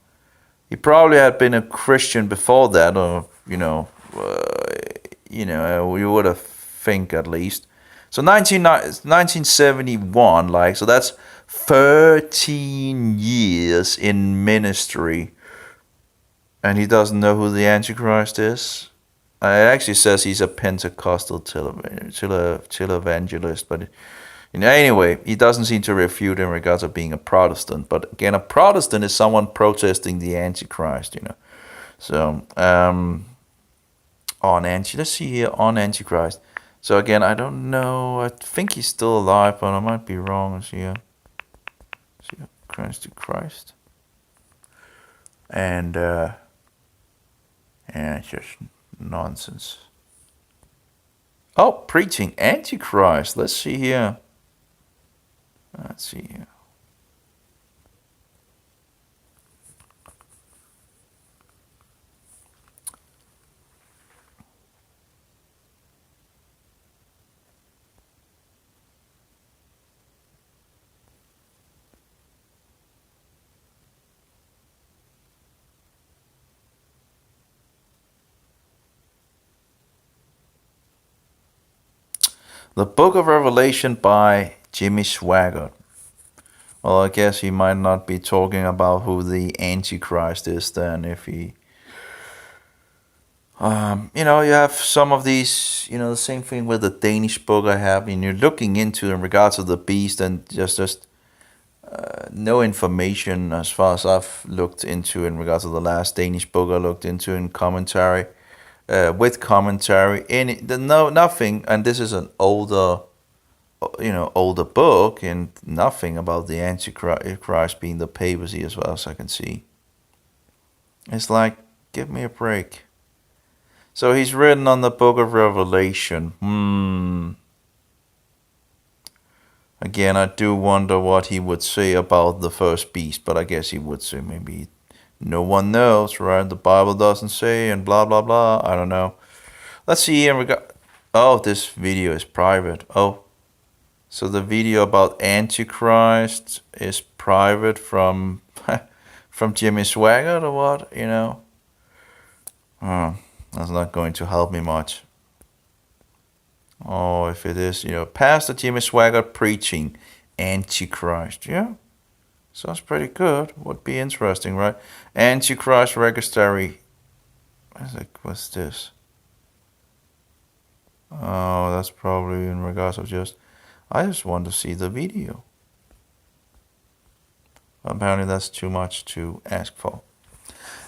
He probably had been a Christian before that, or we would have think at least. So 1971, like, so that's 13 years in ministry. And he doesn't know who the Antichrist is. It actually says he's a Pentecostal televangelist, but anyway, he doesn't seem to refute in regards of being a Protestant. But again, a Protestant is someone protesting the Antichrist, you know. So let's see here, on Antichrist. So again, I don't know. I think he's still alive, but I might be wrong. Let's see here. Christ to Christ. And it's just nonsense. Oh, preaching Antichrist. Let's see here. The Book of Revelation by Jimmy Swaggart. Well, I guess he might not be talking about who the Antichrist is then, if he... you have some of these, the same thing with the Danish book I have, and you're looking into in regards to the beast, and just no information as far as I've looked into in regards to the last Danish book I looked into in commentary. With commentary, nothing, and this is an older book, and nothing about the Antichrist being the papacy as well as I can see. It's like, give me a break. So he's written on the Book of Revelation. Again, I do wonder what he would say about the first beast, but I guess he would say maybe no one knows, right? The Bible doesn't say, and blah, blah, blah. I don't know. Let's see here. Oh, this video is private. Oh, so the video about Antichrist is private from Jimmy Swaggart or what? That's not going to help me much. Oh, if it is, Pastor Jimmy Swaggart preaching Antichrist. Yeah. Sounds pretty good. Would be interesting, right? Antichrist registry. What's this? Oh, that's probably in regards of I just want to see the video. Apparently that's too much to ask for.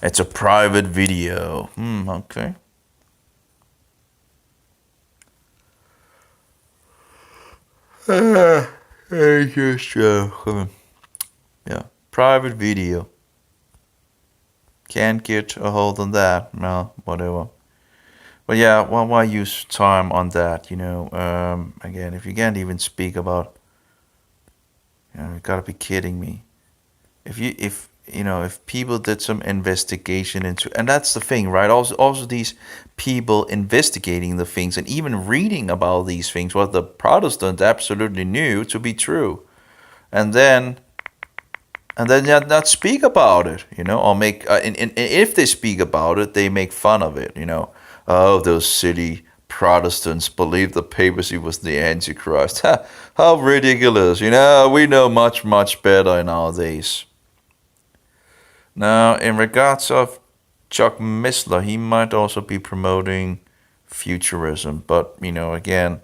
It's a private video. Okay. Yeah, private video. Can't get a hold on that. No, whatever. But yeah, why use time on that? Again, if you can't even speak about, you gotta be kidding me. If people did some investigation into, and that's the thing, right? Also these people investigating the things and even reading about these things, what the Protestant absolutely knew to be true, and then not speak about it, or make, and if they speak about it, they make fun of it, Oh, those silly Protestants believed the papacy was the Antichrist. How ridiculous, we know much, much better nowadays. Now, in regards of Chuck Missler, he might also be promoting futurism, but again,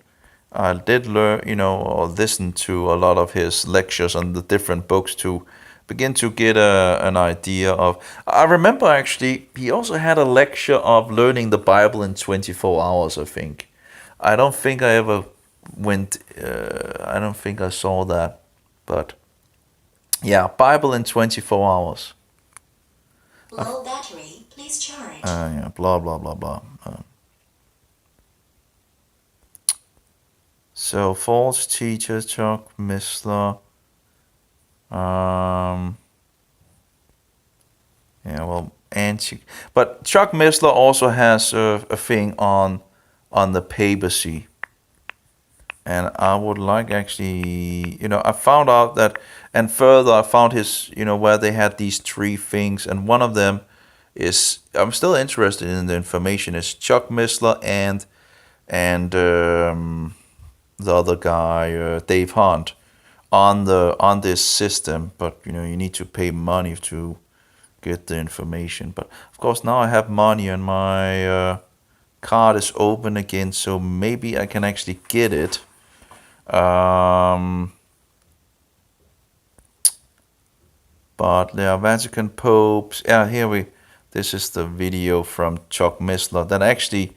I did learn, or listen to a lot of his lectures on the different books to begin to get an idea of. I remember actually he also had a lecture of learning the Bible in 24 hours, I think. I don't think I ever went. I don't think I saw that, but yeah, Bible in 24 hours. Low battery, please charge. Yeah, blah blah blah blah. So false teacher Chuck Missler. Yeah, well, but Chuck Missler also has a thing on the papacy, and I would like actually, I found out that, and further I found his, where they had these three things, and one of them is, I'm still interested in the information, is Chuck Missler and the other guy, Dave Hunt, on this system, but you need to pay money to get the information. But of course now I have money and my card is open again, so maybe I can actually get it. But there are Vatican popes. Yeah, this is the video from Chuck Missler that actually,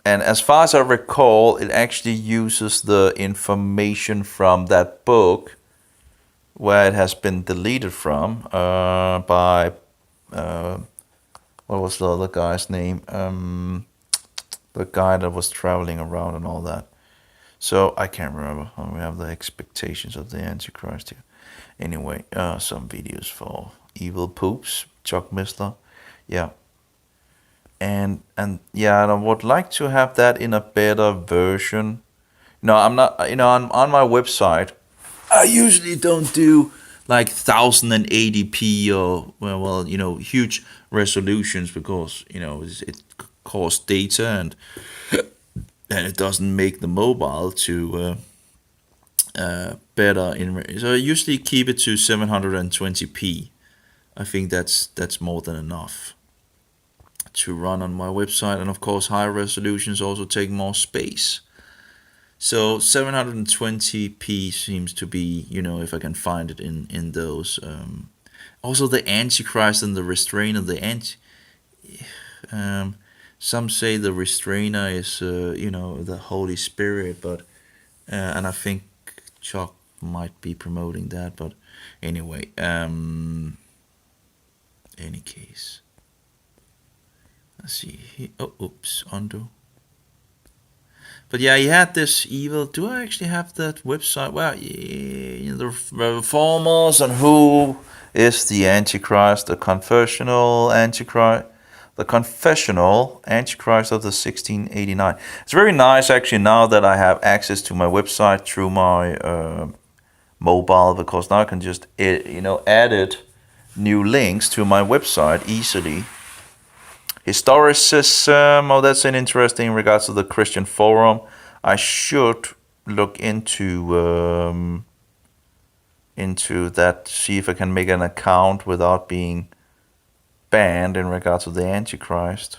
and as far as I recall, it actually uses the information from that book where it has been deleted from by what was the other guy's name? The guy that was traveling around and all that. So I can't remember. We have the expectations of the Antichrist here. Anyway, some videos for evil poops, Chuck Missler. Yeah. And yeah, and I would like to have that in a better version. No, I'm not, on my website, I usually don't do like 1080p or well, huge resolutions because, it costs data and it doesn't make the mobile to better so I usually keep it to 720p. I think that's more than enough to run on my website, and of course high resolutions also take more space. So 720p seems to be, if I can find it in those. Also the Antichrist and the Restrainer. Some say the Restrainer is, the Holy Spirit, but and I think Chuck might be promoting that. But anyway, any case. Let's see. Oh, oops, undo. But yeah, he had this evil. Do I actually have that website? Well, yeah, the Reformers and who is the Antichrist, the confessional Antichrist of the 1689. It's very nice actually now that I have access to my website through my mobile, because now I can just edit new links to my website easily. Historicism, that's an interesting in regards to the Christian Forum. I should look into that, see if I can make an account without being banned in regards to the Antichrist.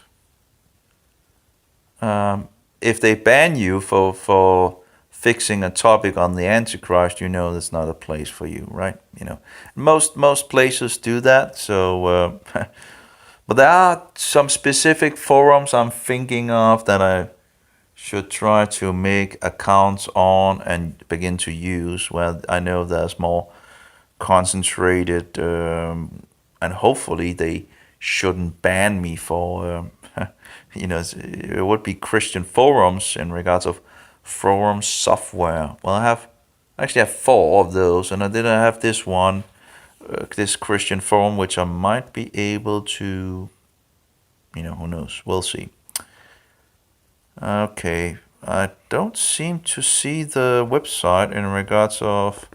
If they ban you for fixing a topic on the Antichrist, that's not a place for you, right? Most places do that, so but there are some specific forums I'm thinking of that I should try to make accounts on and begin to use, where I know there's more concentrated, and hopefully they shouldn't ban me for, it would be Christian forums in regards of forum software. Well, I actually have 4 of those, and I didn't have this one. This Christian forum, which I might be able to, who knows, we'll see. Okay, I don't seem to see the website in regards of,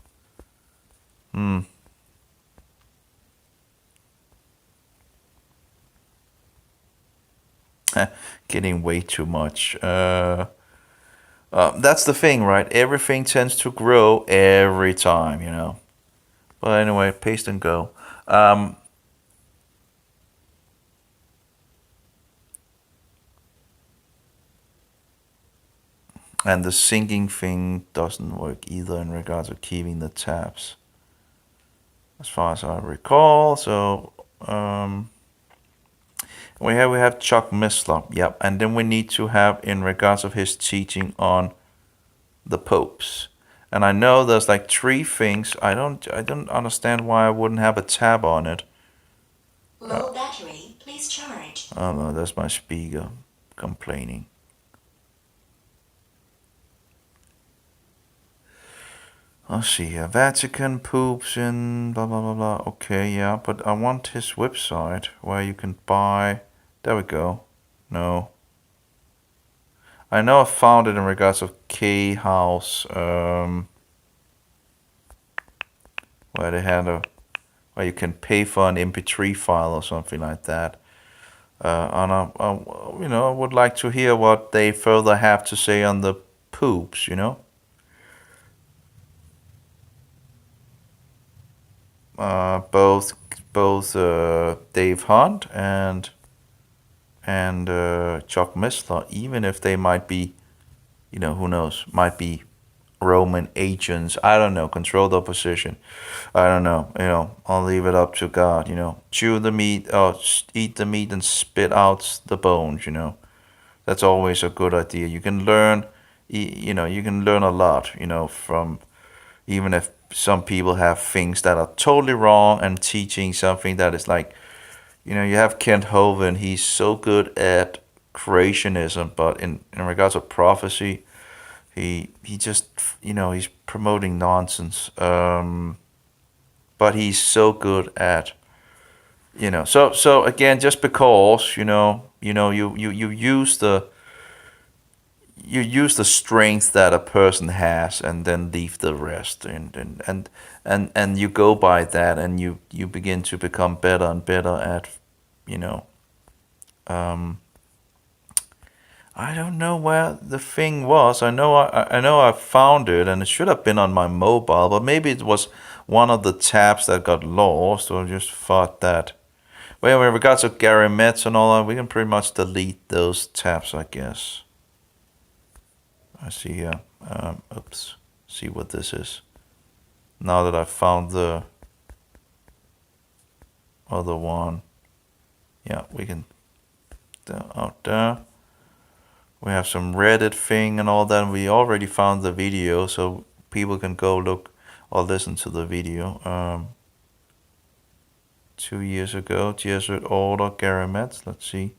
getting way too much. That's the thing, right? Everything tends to grow every time, But anyway, paste and go. And the syncing thing doesn't work either in regards to keeping the tabs, as far as I recall. So we have Chuck Missler, yep, and then we need to have in regards of his teaching on the popes. And I know there's like 3 things. I don't understand why I wouldn't have a tab on it. Low battery, please charge. Oh no, that's my speaker complaining. Let's see here. Vatican poops in blah blah blah blah. Okay, yeah, but I want his website where you can buy. There we go. No. I know I found it in regards of K House, where they had where you can pay for an MP3 file or something like that. And I would like to hear what they further have to say on the poops, both Dave Hunt and Chuck Missler, even if they might be, who knows, might be Roman agents. I don't know, control the opposition. I don't know, I'll leave it up to God, chew the meat, or eat the meat and spit out the bones, That's always a good idea. You can learn, you can learn a lot, from, even if some people have things that are totally wrong and teaching something that is like, you have Kent Hovind. He's so good at creationism, but in regards to prophecy, he just, he's promoting nonsense. But he's so good at, so again, just because, you use the strength that a person has and then leave the rest, and you go by that, and you begin to become better and better at, I don't know where the thing was. I know I found it, and it should have been on my mobile, but maybe it was one of the tabs that got lost, or just thought that. Well, in regards to Gary Metz and all that, we can pretty much delete those tabs, I guess. I see here. Oops. See what this is. Now that I found the other one. Yeah, we can. Out there. We have some Reddit thing and all that. We already found the video, so people can go look or listen to the video. 2 years ago, Jesuit Order, Gary Metz. Let's see.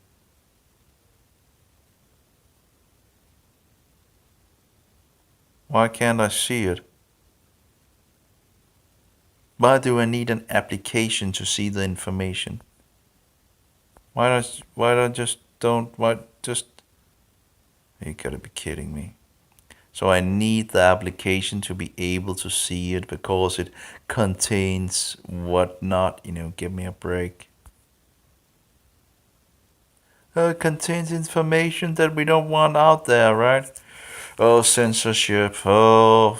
Why can't I see it? Why do I need an application to see the information? Why just you gotta be kidding me. So I need the application to be able to see it because it contains whatnot, give me a break. It contains information that we don't want out there, right? Oh, censorship. Oh.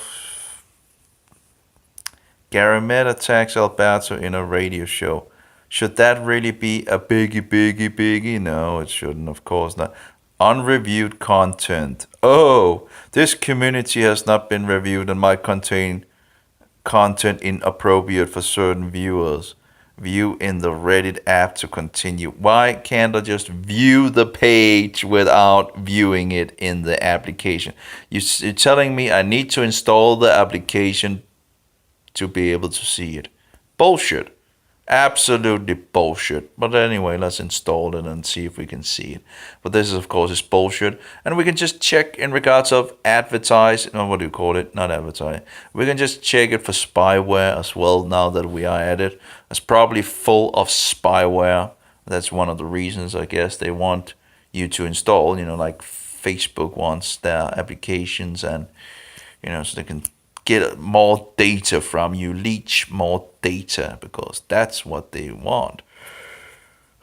Gary Metz attacks Alberto in a radio show. Should that really be a biggie? No, it shouldn't, of course not. Unreviewed content. Oh, this community has not been reviewed and might contain content inappropriate for certain viewers. View in the Reddit app to continue. Why can't I just view the page without viewing it in the application? You're telling me I need to install the application to be able to see it. Bullshit. Absolutely bullshit. But anyway, let's install it and see if we can see it. But this is, of course, is bullshit. And we can just check in regards of advertise. No, what do you call it? Not advertise. We can just check it for spyware as well now that we are at it. It's probably full of spyware. That's one of the reasons, I guess, they want you to install, like Facebook wants their applications and, so they can get more data from you, leech more data, because that's what they want.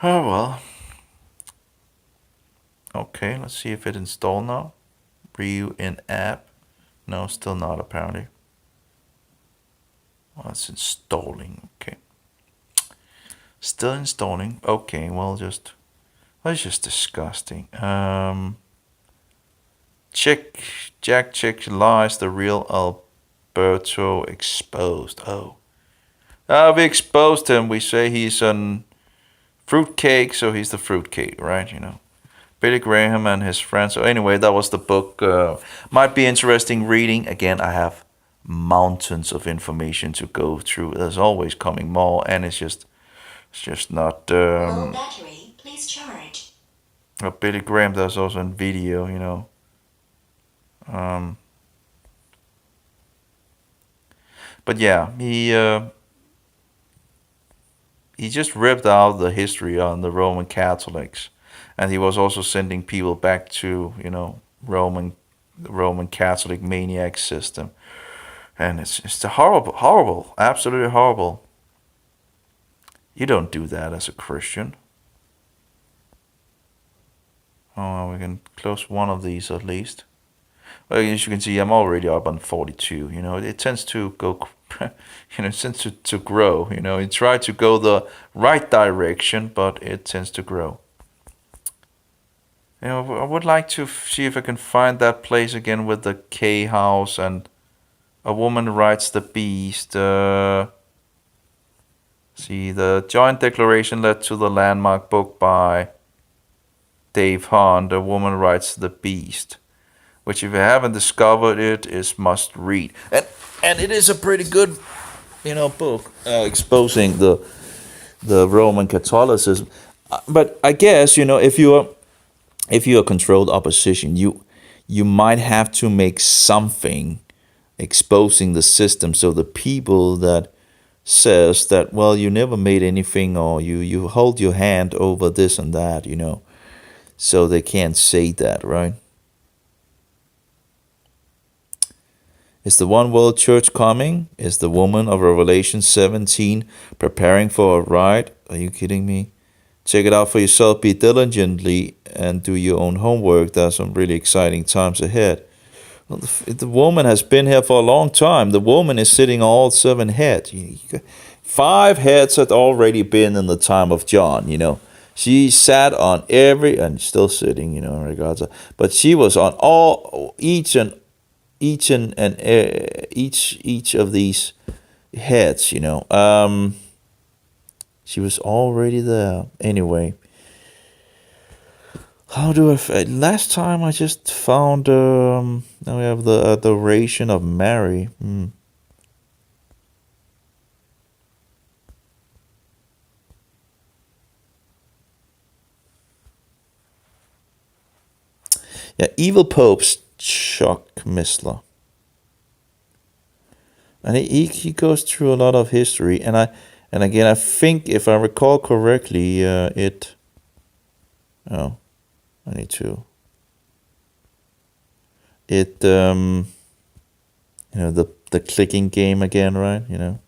Oh well. Okay, let's see if it installed now. View in app. No, still not apparently. Well, it's installing. Okay. Still installing. Okay, well, that's just disgusting. Check Jack Chick lies, the real Alberto exposed. Oh. We exposed him. We say he's an fruitcake, so he's the fruitcake, right? You know. Billy Graham and his friends. So anyway, that was the book. Might be interesting reading. Again, I have mountains of information to go through. There's always coming more, and it's just not. Low battery, please charge. Billy Graham does also in video, you know. But yeah, he just ripped out the history on the Roman Catholics, and he was also sending people back to, you know, the Roman Catholic maniac system, and it's a horrible, absolutely horrible. You don't do that as a Christian. Oh, we can close one of these at least. Well, as you can see, I'm already up on 42. You know, it tends to go, you know, it tends to grow. You know, it tries to go the right direction, but it tends to grow. You know, I would like to see if I can find that place again with the K house and a woman rides the beast. See, the joint declaration led to the landmark book by Dave Hunt, A Woman Rides the Beast, which if you haven't discovered it, is must read. And it is a pretty good, you know, book exposing the Roman Catholicism. But I guess, you know, if you're a controlled opposition, you might have to make something exposing the system, so the people that says that, well, you never made anything, or you hold your hand over this and that, you know, so they can't say that, right? Is the One World Church coming? Is the woman of Revelation 17 preparing for a ride? Are you kidding me? Check it out for yourself. Be diligently and do your own homework. There's some really exciting times ahead. Well, the woman has been here for a long time. The woman is sitting on all 7 heads. 5 heads had already been in the time of John, you know. She sat on every, and still sitting, you know, in regards to, but she was on each of these heads, you know. She was already there. Anyway, how do I? Last time I just found. Now we have the adoration of Mary. Yeah, evil popes, Chuck Missler. And he goes through a lot of history, and again I think, if I recall correctly, I need to. You know, the clicking game again, right? You know,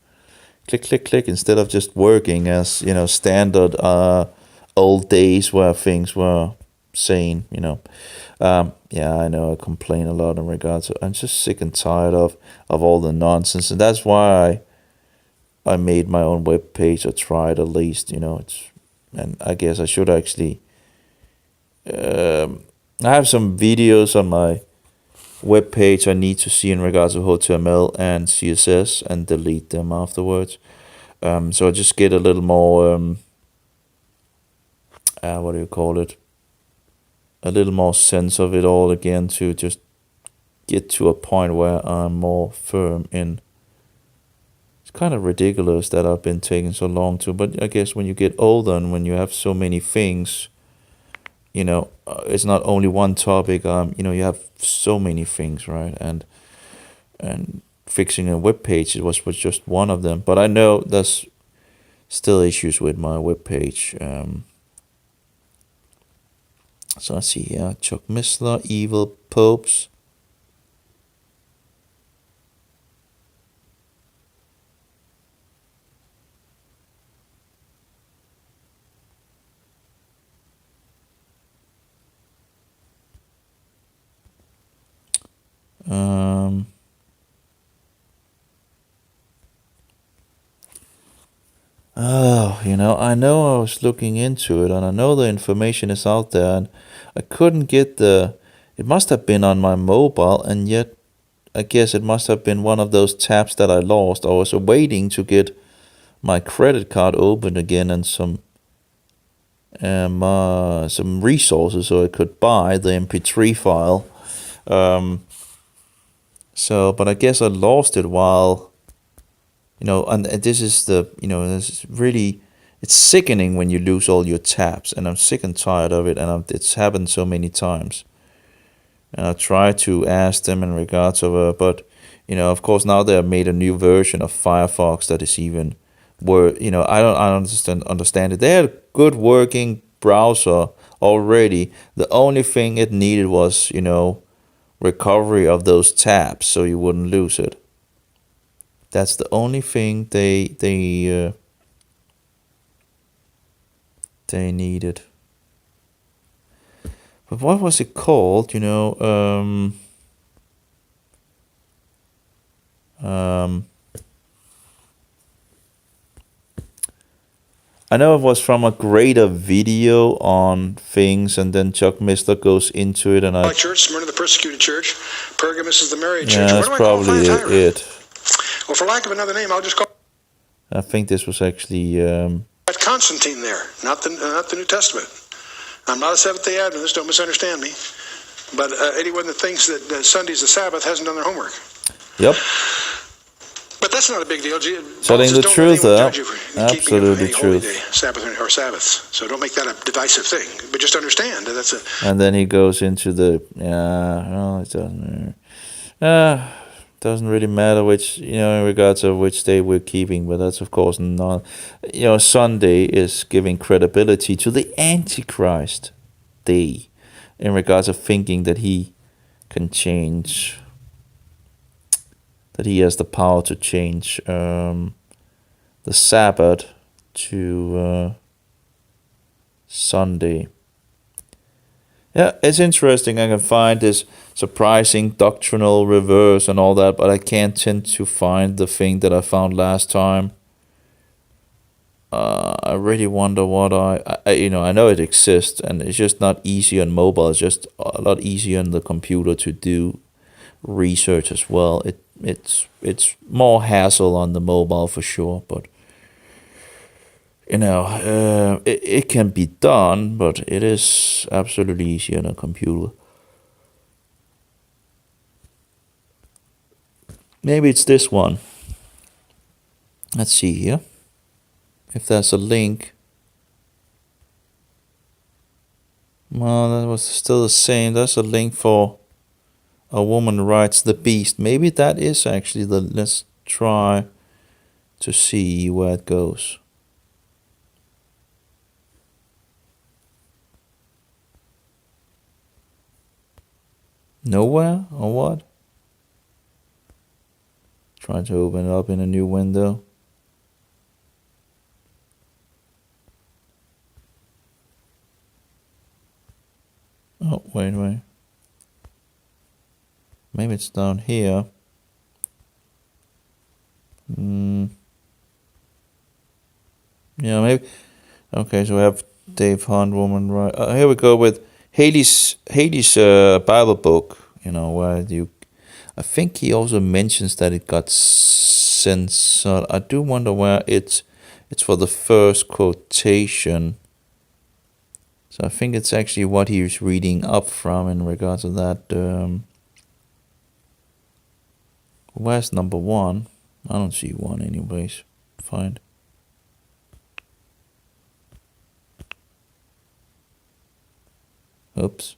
click, click, click, instead of just working as, you know, standard old days where things were sane, you know. Yeah, I know I complain a lot in regards to, I'm just sick and tired of all the nonsense, and that's why I made my own web page, or tried at least, you know. And I guess I should actually I have some videos on my web page I need to see in regards to HTML and CSS, and delete them afterwards. So I just get a little more what do you call it? A little more sense of it all again, to just get to a point where I'm more firm in. It's kind of ridiculous that I've been taking so long to, but I guess when you get older and when you have so many things, you know, it's not only one topic. You know, you have so many things, right? And fixing a web page was just one of them. But I know there's still issues with my web page. So let's see here. Chuck Missler, evil popes. Oh, you know, I know I was looking into it, and I know the information is out there, and I couldn't get the It must have been on my mobile, and yet I guess it must have been one of those tabs that I lost. I was waiting to get my credit card open again and some resources so I could buy the MP3 file. But I guess I lost it while, and this is this is really, it's sickening when you lose all your tabs, and I'm sick and tired of it, and it's happened so many times. And I try to ask them in regards of but of course now they have made a new version of Firefox that is even I don't understand it. They had a good working browser already. The only thing it needed was recovery of those tabs so you wouldn't lose it. That's the only thing they needed. But what was it called? I know it was from a greater video on things, and then Chuck Missler goes into it, and Church, Smyrna the persecuted church, Pergamos is the married yeah, church. that's probably it. Well, for lack of another name, I'll just call I think this was actually Constantine there, not the New Testament. I'm not a Seventh-day Adventist, don't misunderstand me. But anyone that thinks that Sunday's the Sabbath hasn't done their homework. Yep. But that's not a big deal. Telling the truth there. Absolutely truth. Sabbath or Sabbaths. So don't make that a divisive thing. But just understand that that's a... And then he goes into the... it doesn't really matter which, in regards of which day we're keeping, but that's of course not... Sunday is giving credibility to the Antichrist day in regards of thinking that he can change... that he has the power to change the Sabbath to Sunday. Yeah, it's interesting. I can find this surprising doctrinal reverse and all that, but I can't tend to find the thing that I found last time. I really wonder what I know it exists, and it's just not easy on mobile. It's just a lot easier on the computer to do research as well. It's more hassle on the mobile for sure, but it can be done, but it is absolutely easier on a computer. Maybe it's this one. Let's see here if there's a link. Well, that was still the same. There's a link for A Woman Rides the Beast. Maybe that is actually let's try to see where it goes. Nowhere or what? Try to open it up in a new window. Oh, wait. Maybe it's down here. Yeah, maybe. Okay, so we have Dave Hunt, Woman Right. Here we go with Haley's Bible book. Where I think he also mentions that it got censored. I do wonder where it's for the first quotation. So I think it's actually what he's reading up from in regards to that. Where's number 1? I don't see 1 anyways. Fine. Oops.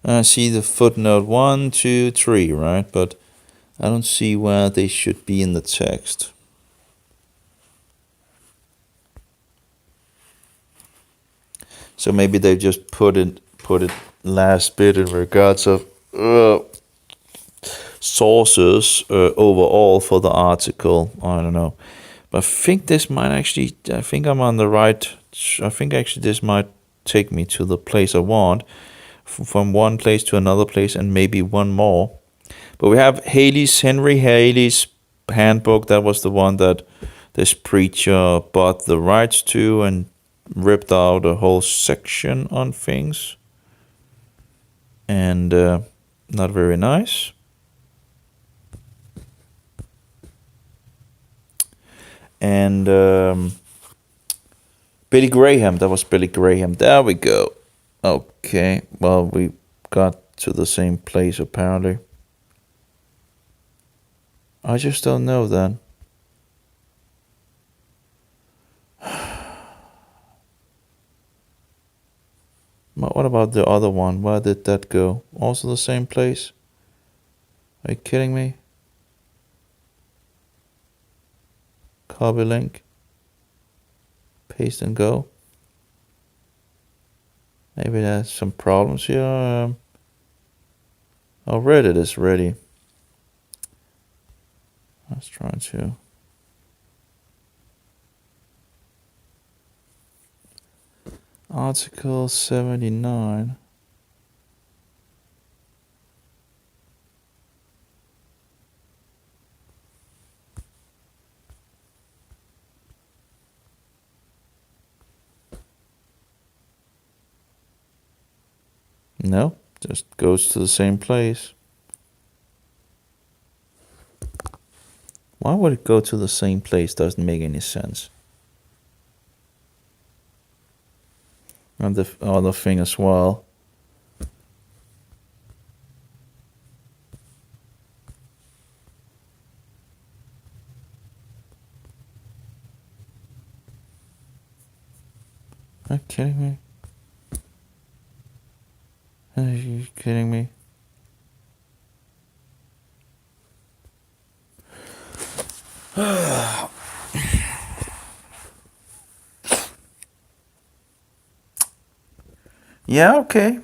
I see the footnote 1, 2, 3, right? But I don't see where they should be in the text. So maybe they just put it last bit in regards of sources overall for the article. I don't know. But I think this might actually, I think I'm on the right, I think actually this might take me to the place I want, from one place to another place, and maybe one more. But we have Henry Haley's handbook. That was the one that this preacher bought the rights to and ripped out a whole section on things. And not very nice. And Billy Graham. That was Billy Graham. There we go. Okay. Well, we got to the same place apparently. I just don't know then. What about the other one? Where did that go? Also the same place? Are you kidding me? Copy link. Paste and go. Maybe there's some problems here. Oh, Reddit is ready. I was trying to. Article 79. No, just goes to the same place. Why would it go to the same place? Doesn't make any sense. And the other thing as well. Are you kidding me? Are you kidding me? Yeah, okay.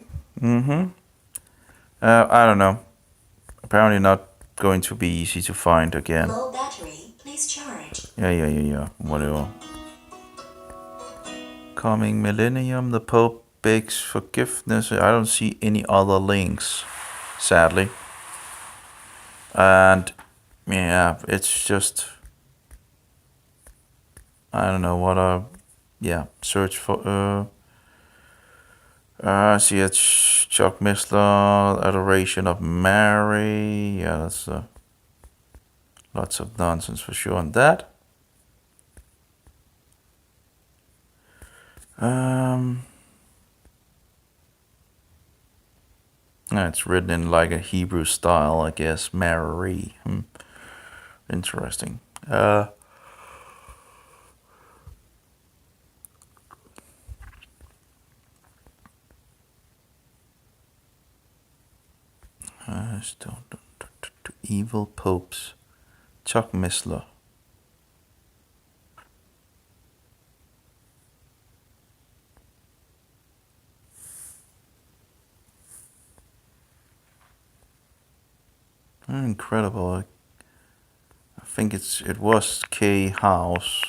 I don't know. Apparently not going to be easy to find again. Low battery, please charge. Yeah. Whatever. Coming millennium, the Pope begs forgiveness. I don't see any other links, sadly. And yeah, it's just, I don't know what search for. See, it's Chuck Missler, Adoration of Mary. Yeah, that's lots of nonsense for sure on that. It's written in like a Hebrew style, I guess. Mary. Interesting. Evil popes. Chuck Missler. Incredible. I think it was K House.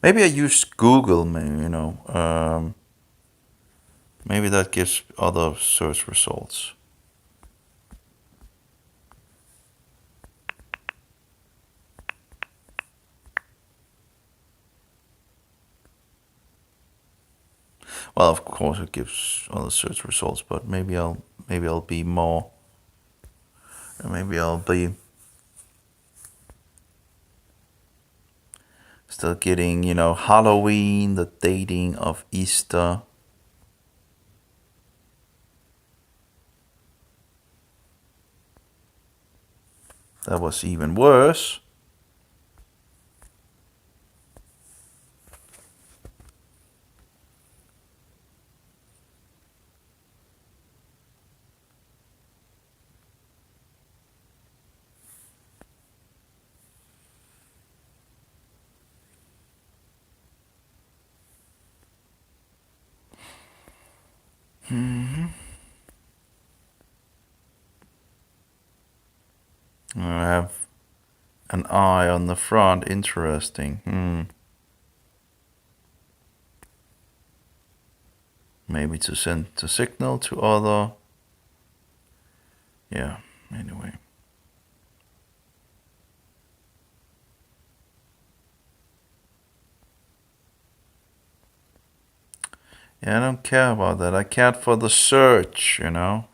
Maybe I use Google, maybe that gives other search results. Well, of course it gives other search results, but maybe I'll be more. Maybe I'll be still getting, Halloween, the dating of Easter. That was even worse. I have An eye on the front. Interesting. Maybe to send the signal to other. Yeah, anyway. Yeah, I don't care about that. I cared for the search, you know.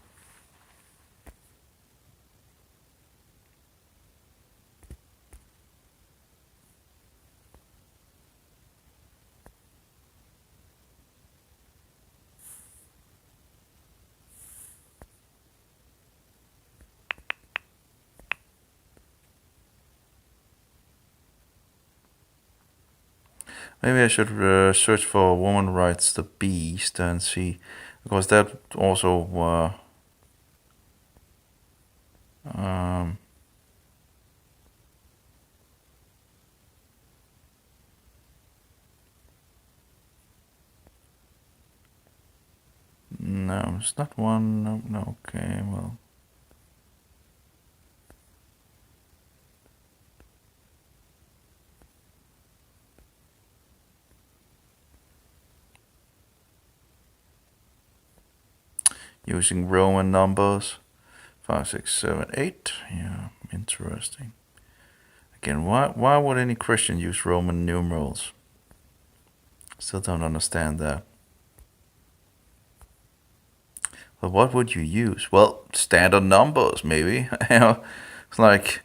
Maybe I should search for a woman rides the beast and see, because that also no, it's not one. No, okay, well. Using Roman numbers, 5, 6, 7, 8. Yeah, interesting. Again, why would any Christian use Roman numerals? Still don't understand that. But what would you use? Well, standard numbers, maybe. You know, it's like,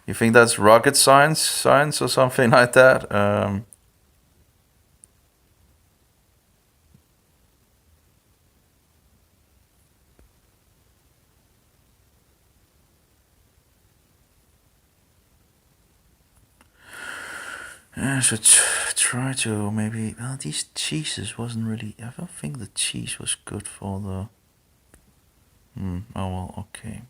you think that's rocket science or something like that? I should try to maybe. Well, these cheeses wasn't really. I don't think the cheese was good for the. Oh well, okay.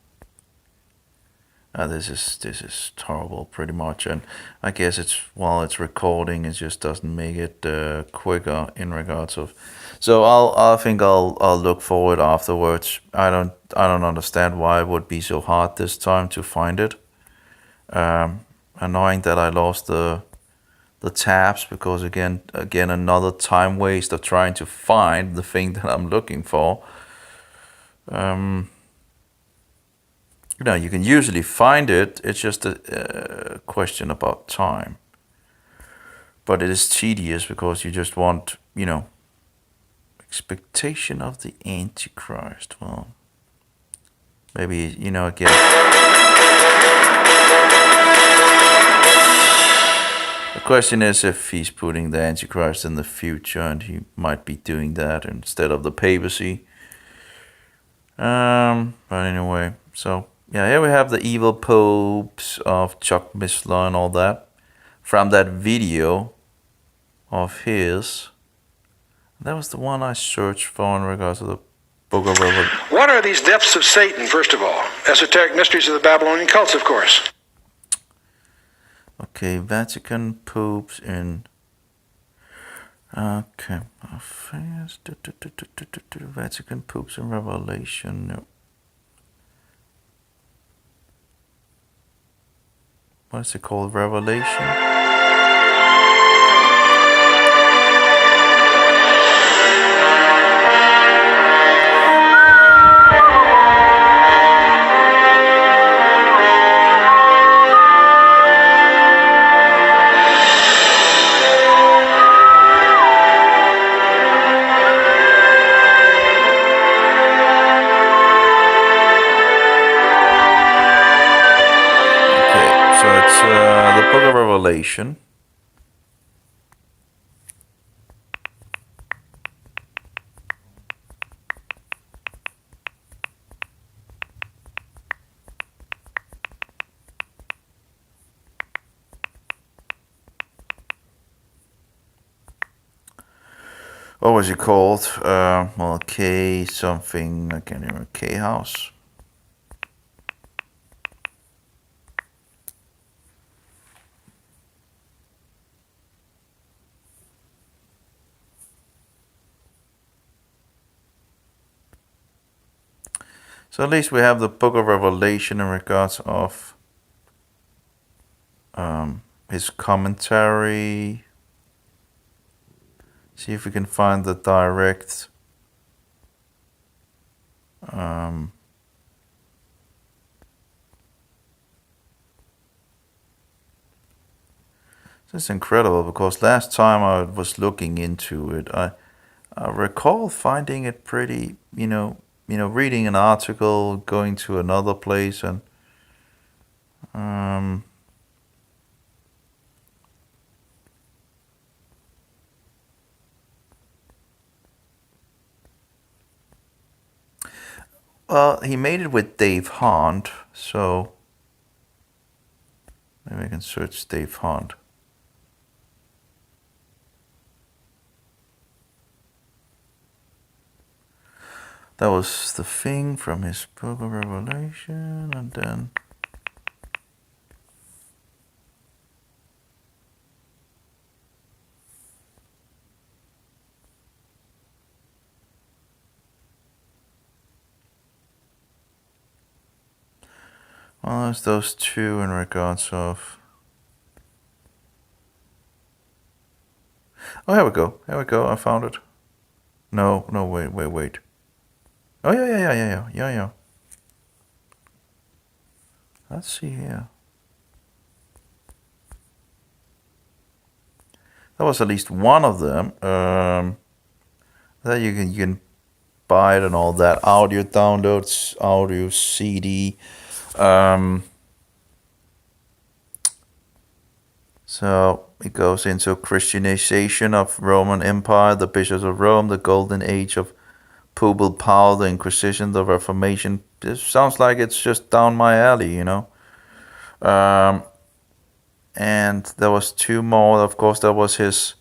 This is horrible, pretty much, and I guess while it's recording, it just doesn't make it quicker in regards of. So I think I'll look for it afterwards. I don't understand why it would be so hard this time to find it. Annoying that I lost the tabs, because again another time waste of trying to find the thing that I'm looking for. You know, you can usually find it. It's just a question about time. But it is tedious because you just want, you know, expectation of the Antichrist. Well, maybe, you know, again. The question is if he's putting the Antichrist in the future, and he might be doing that instead of the papacy. But anyway, so yeah, here we have the evil popes of Chuck Missler and all that from that video of his. That was the one I searched for in regards to the Book of Revelation. What are these depths of Satan, first of all? Esoteric mysteries of the Babylonian cults, of course. Okay, Vatican popes in. Okay, Vatican popes in Revelation. No. What is it called? Revelation? The Book of Revelation. What was it called? Well, K something. I can't remember. K House. So at least we have the Book of Revelation in regards of his commentary. See if we can find the direct. This is incredible because last time I was looking into it, I recall finding it pretty, reading an article, going to another place, and well, he made it with Dave Hunt, so maybe I can search Dave Hunt. That was the thing from his book of Revelation, and then well, there's those two in regards of. Oh, here we go. Here we go. I found it. No, wait. Oh, yeah. Let's see here. That was at least one of them. That you can buy it and all that. Audio downloads, audio CD. So it goes into Christianization of Roman Empire, the bishops of Rome, the golden age of papal power, the Inquisition, the Reformation. This sounds like it's just down my alley, And there was two more. Of course, there was his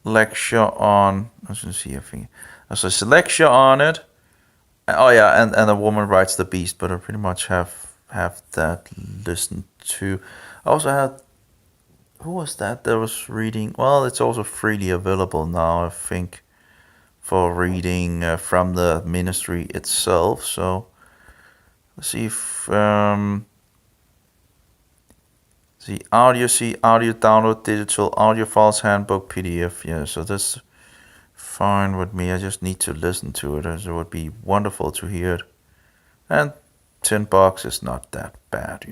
lecture on. Let's see. I think there's a lecture on it. Oh yeah, and A Woman Rides the Beast. But I pretty much have that listened to. I also had. Who was that was reading? Well, it's also freely available now, I think, for reading from the ministry itself. So let's see if audio download, digital audio files, handbook, PDF. Yeah, so that's fine with me. I just need to listen to it, as it would be wonderful to hear it. And $10 is not that bad,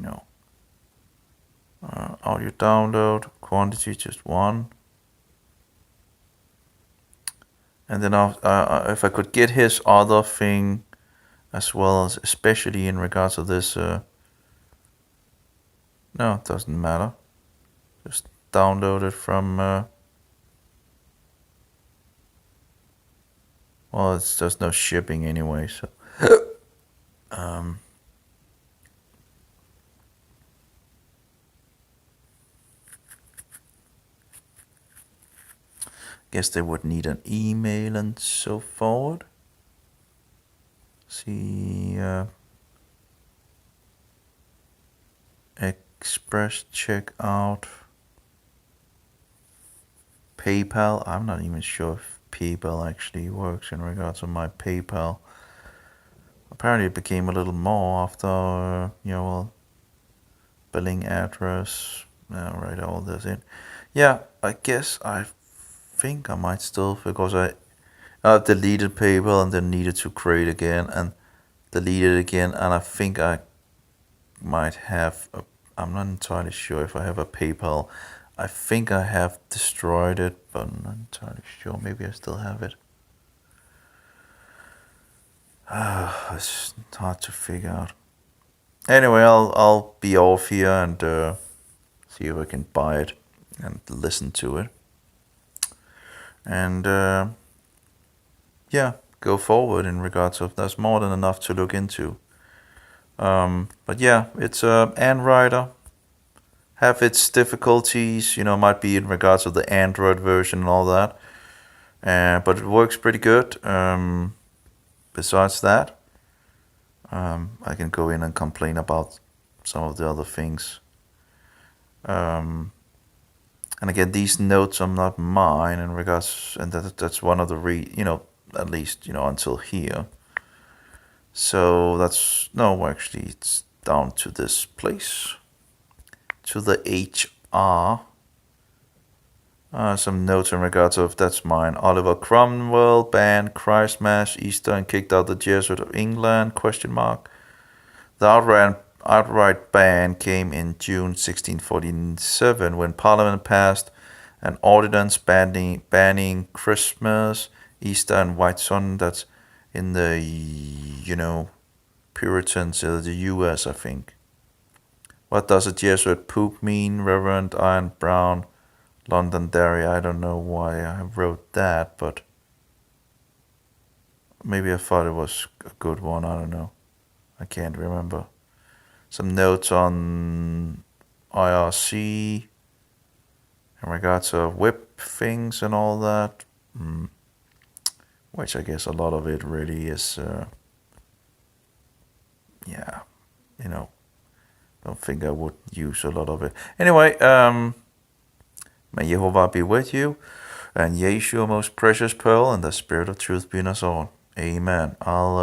Audio download, quantity just one. And then if I could get his other thing as well, as especially in regards to this, no, it doesn't matter. Just download it from, well, there's no shipping anyway, so. Guess they would need an email and so forward. See, Express checkout, PayPal. I'm not even sure if PayPal actually works in regards to my PayPal. Apparently, it became a little more after, billing address. Write all this in. Yeah, I guess I think I might still, because I deleted PayPal and then needed to create again and deleted again, and I think I might have I'm not entirely sure if I have a PayPal. I think I have destroyed it, but I'm not entirely sure. Maybe I still have it. It's hard to figure out. Anyway, I'll be off here and see if I can buy it and listen to it. And go forward in regards of, there's more than enough to look into. But yeah, it's Ann Ryder. Have its difficulties, might be in regards to the Android version and all that. But it works pretty good. Besides that, I can go in and complain about some of the other things. And again, these notes are not mine in regards, and that's one of the at least until here. So it's down to this place, to the HR. Some notes in regards of, that's mine. Oliver Cromwell banned Christ Mass, Easter, and kicked out the Jesuit of England, ? The outright ban came in June 1647 when Parliament passed an ordinance banning Christmas, Easter, and White Sun. That's in the, Puritans, the US, I think. What does a Jesuit poop mean? Reverend Ian Brown, Londonderry. I don't know why I wrote that, but maybe I thought it was a good one. I don't know. I can't remember. Some notes on IRC in regards to whip things and all that, which I guess a lot of it really is, don't think I would use a lot of it. Anyway, may Jehovah be with you, and Yeshua, most precious pearl, and the Spirit of truth be in us all. Amen. I'll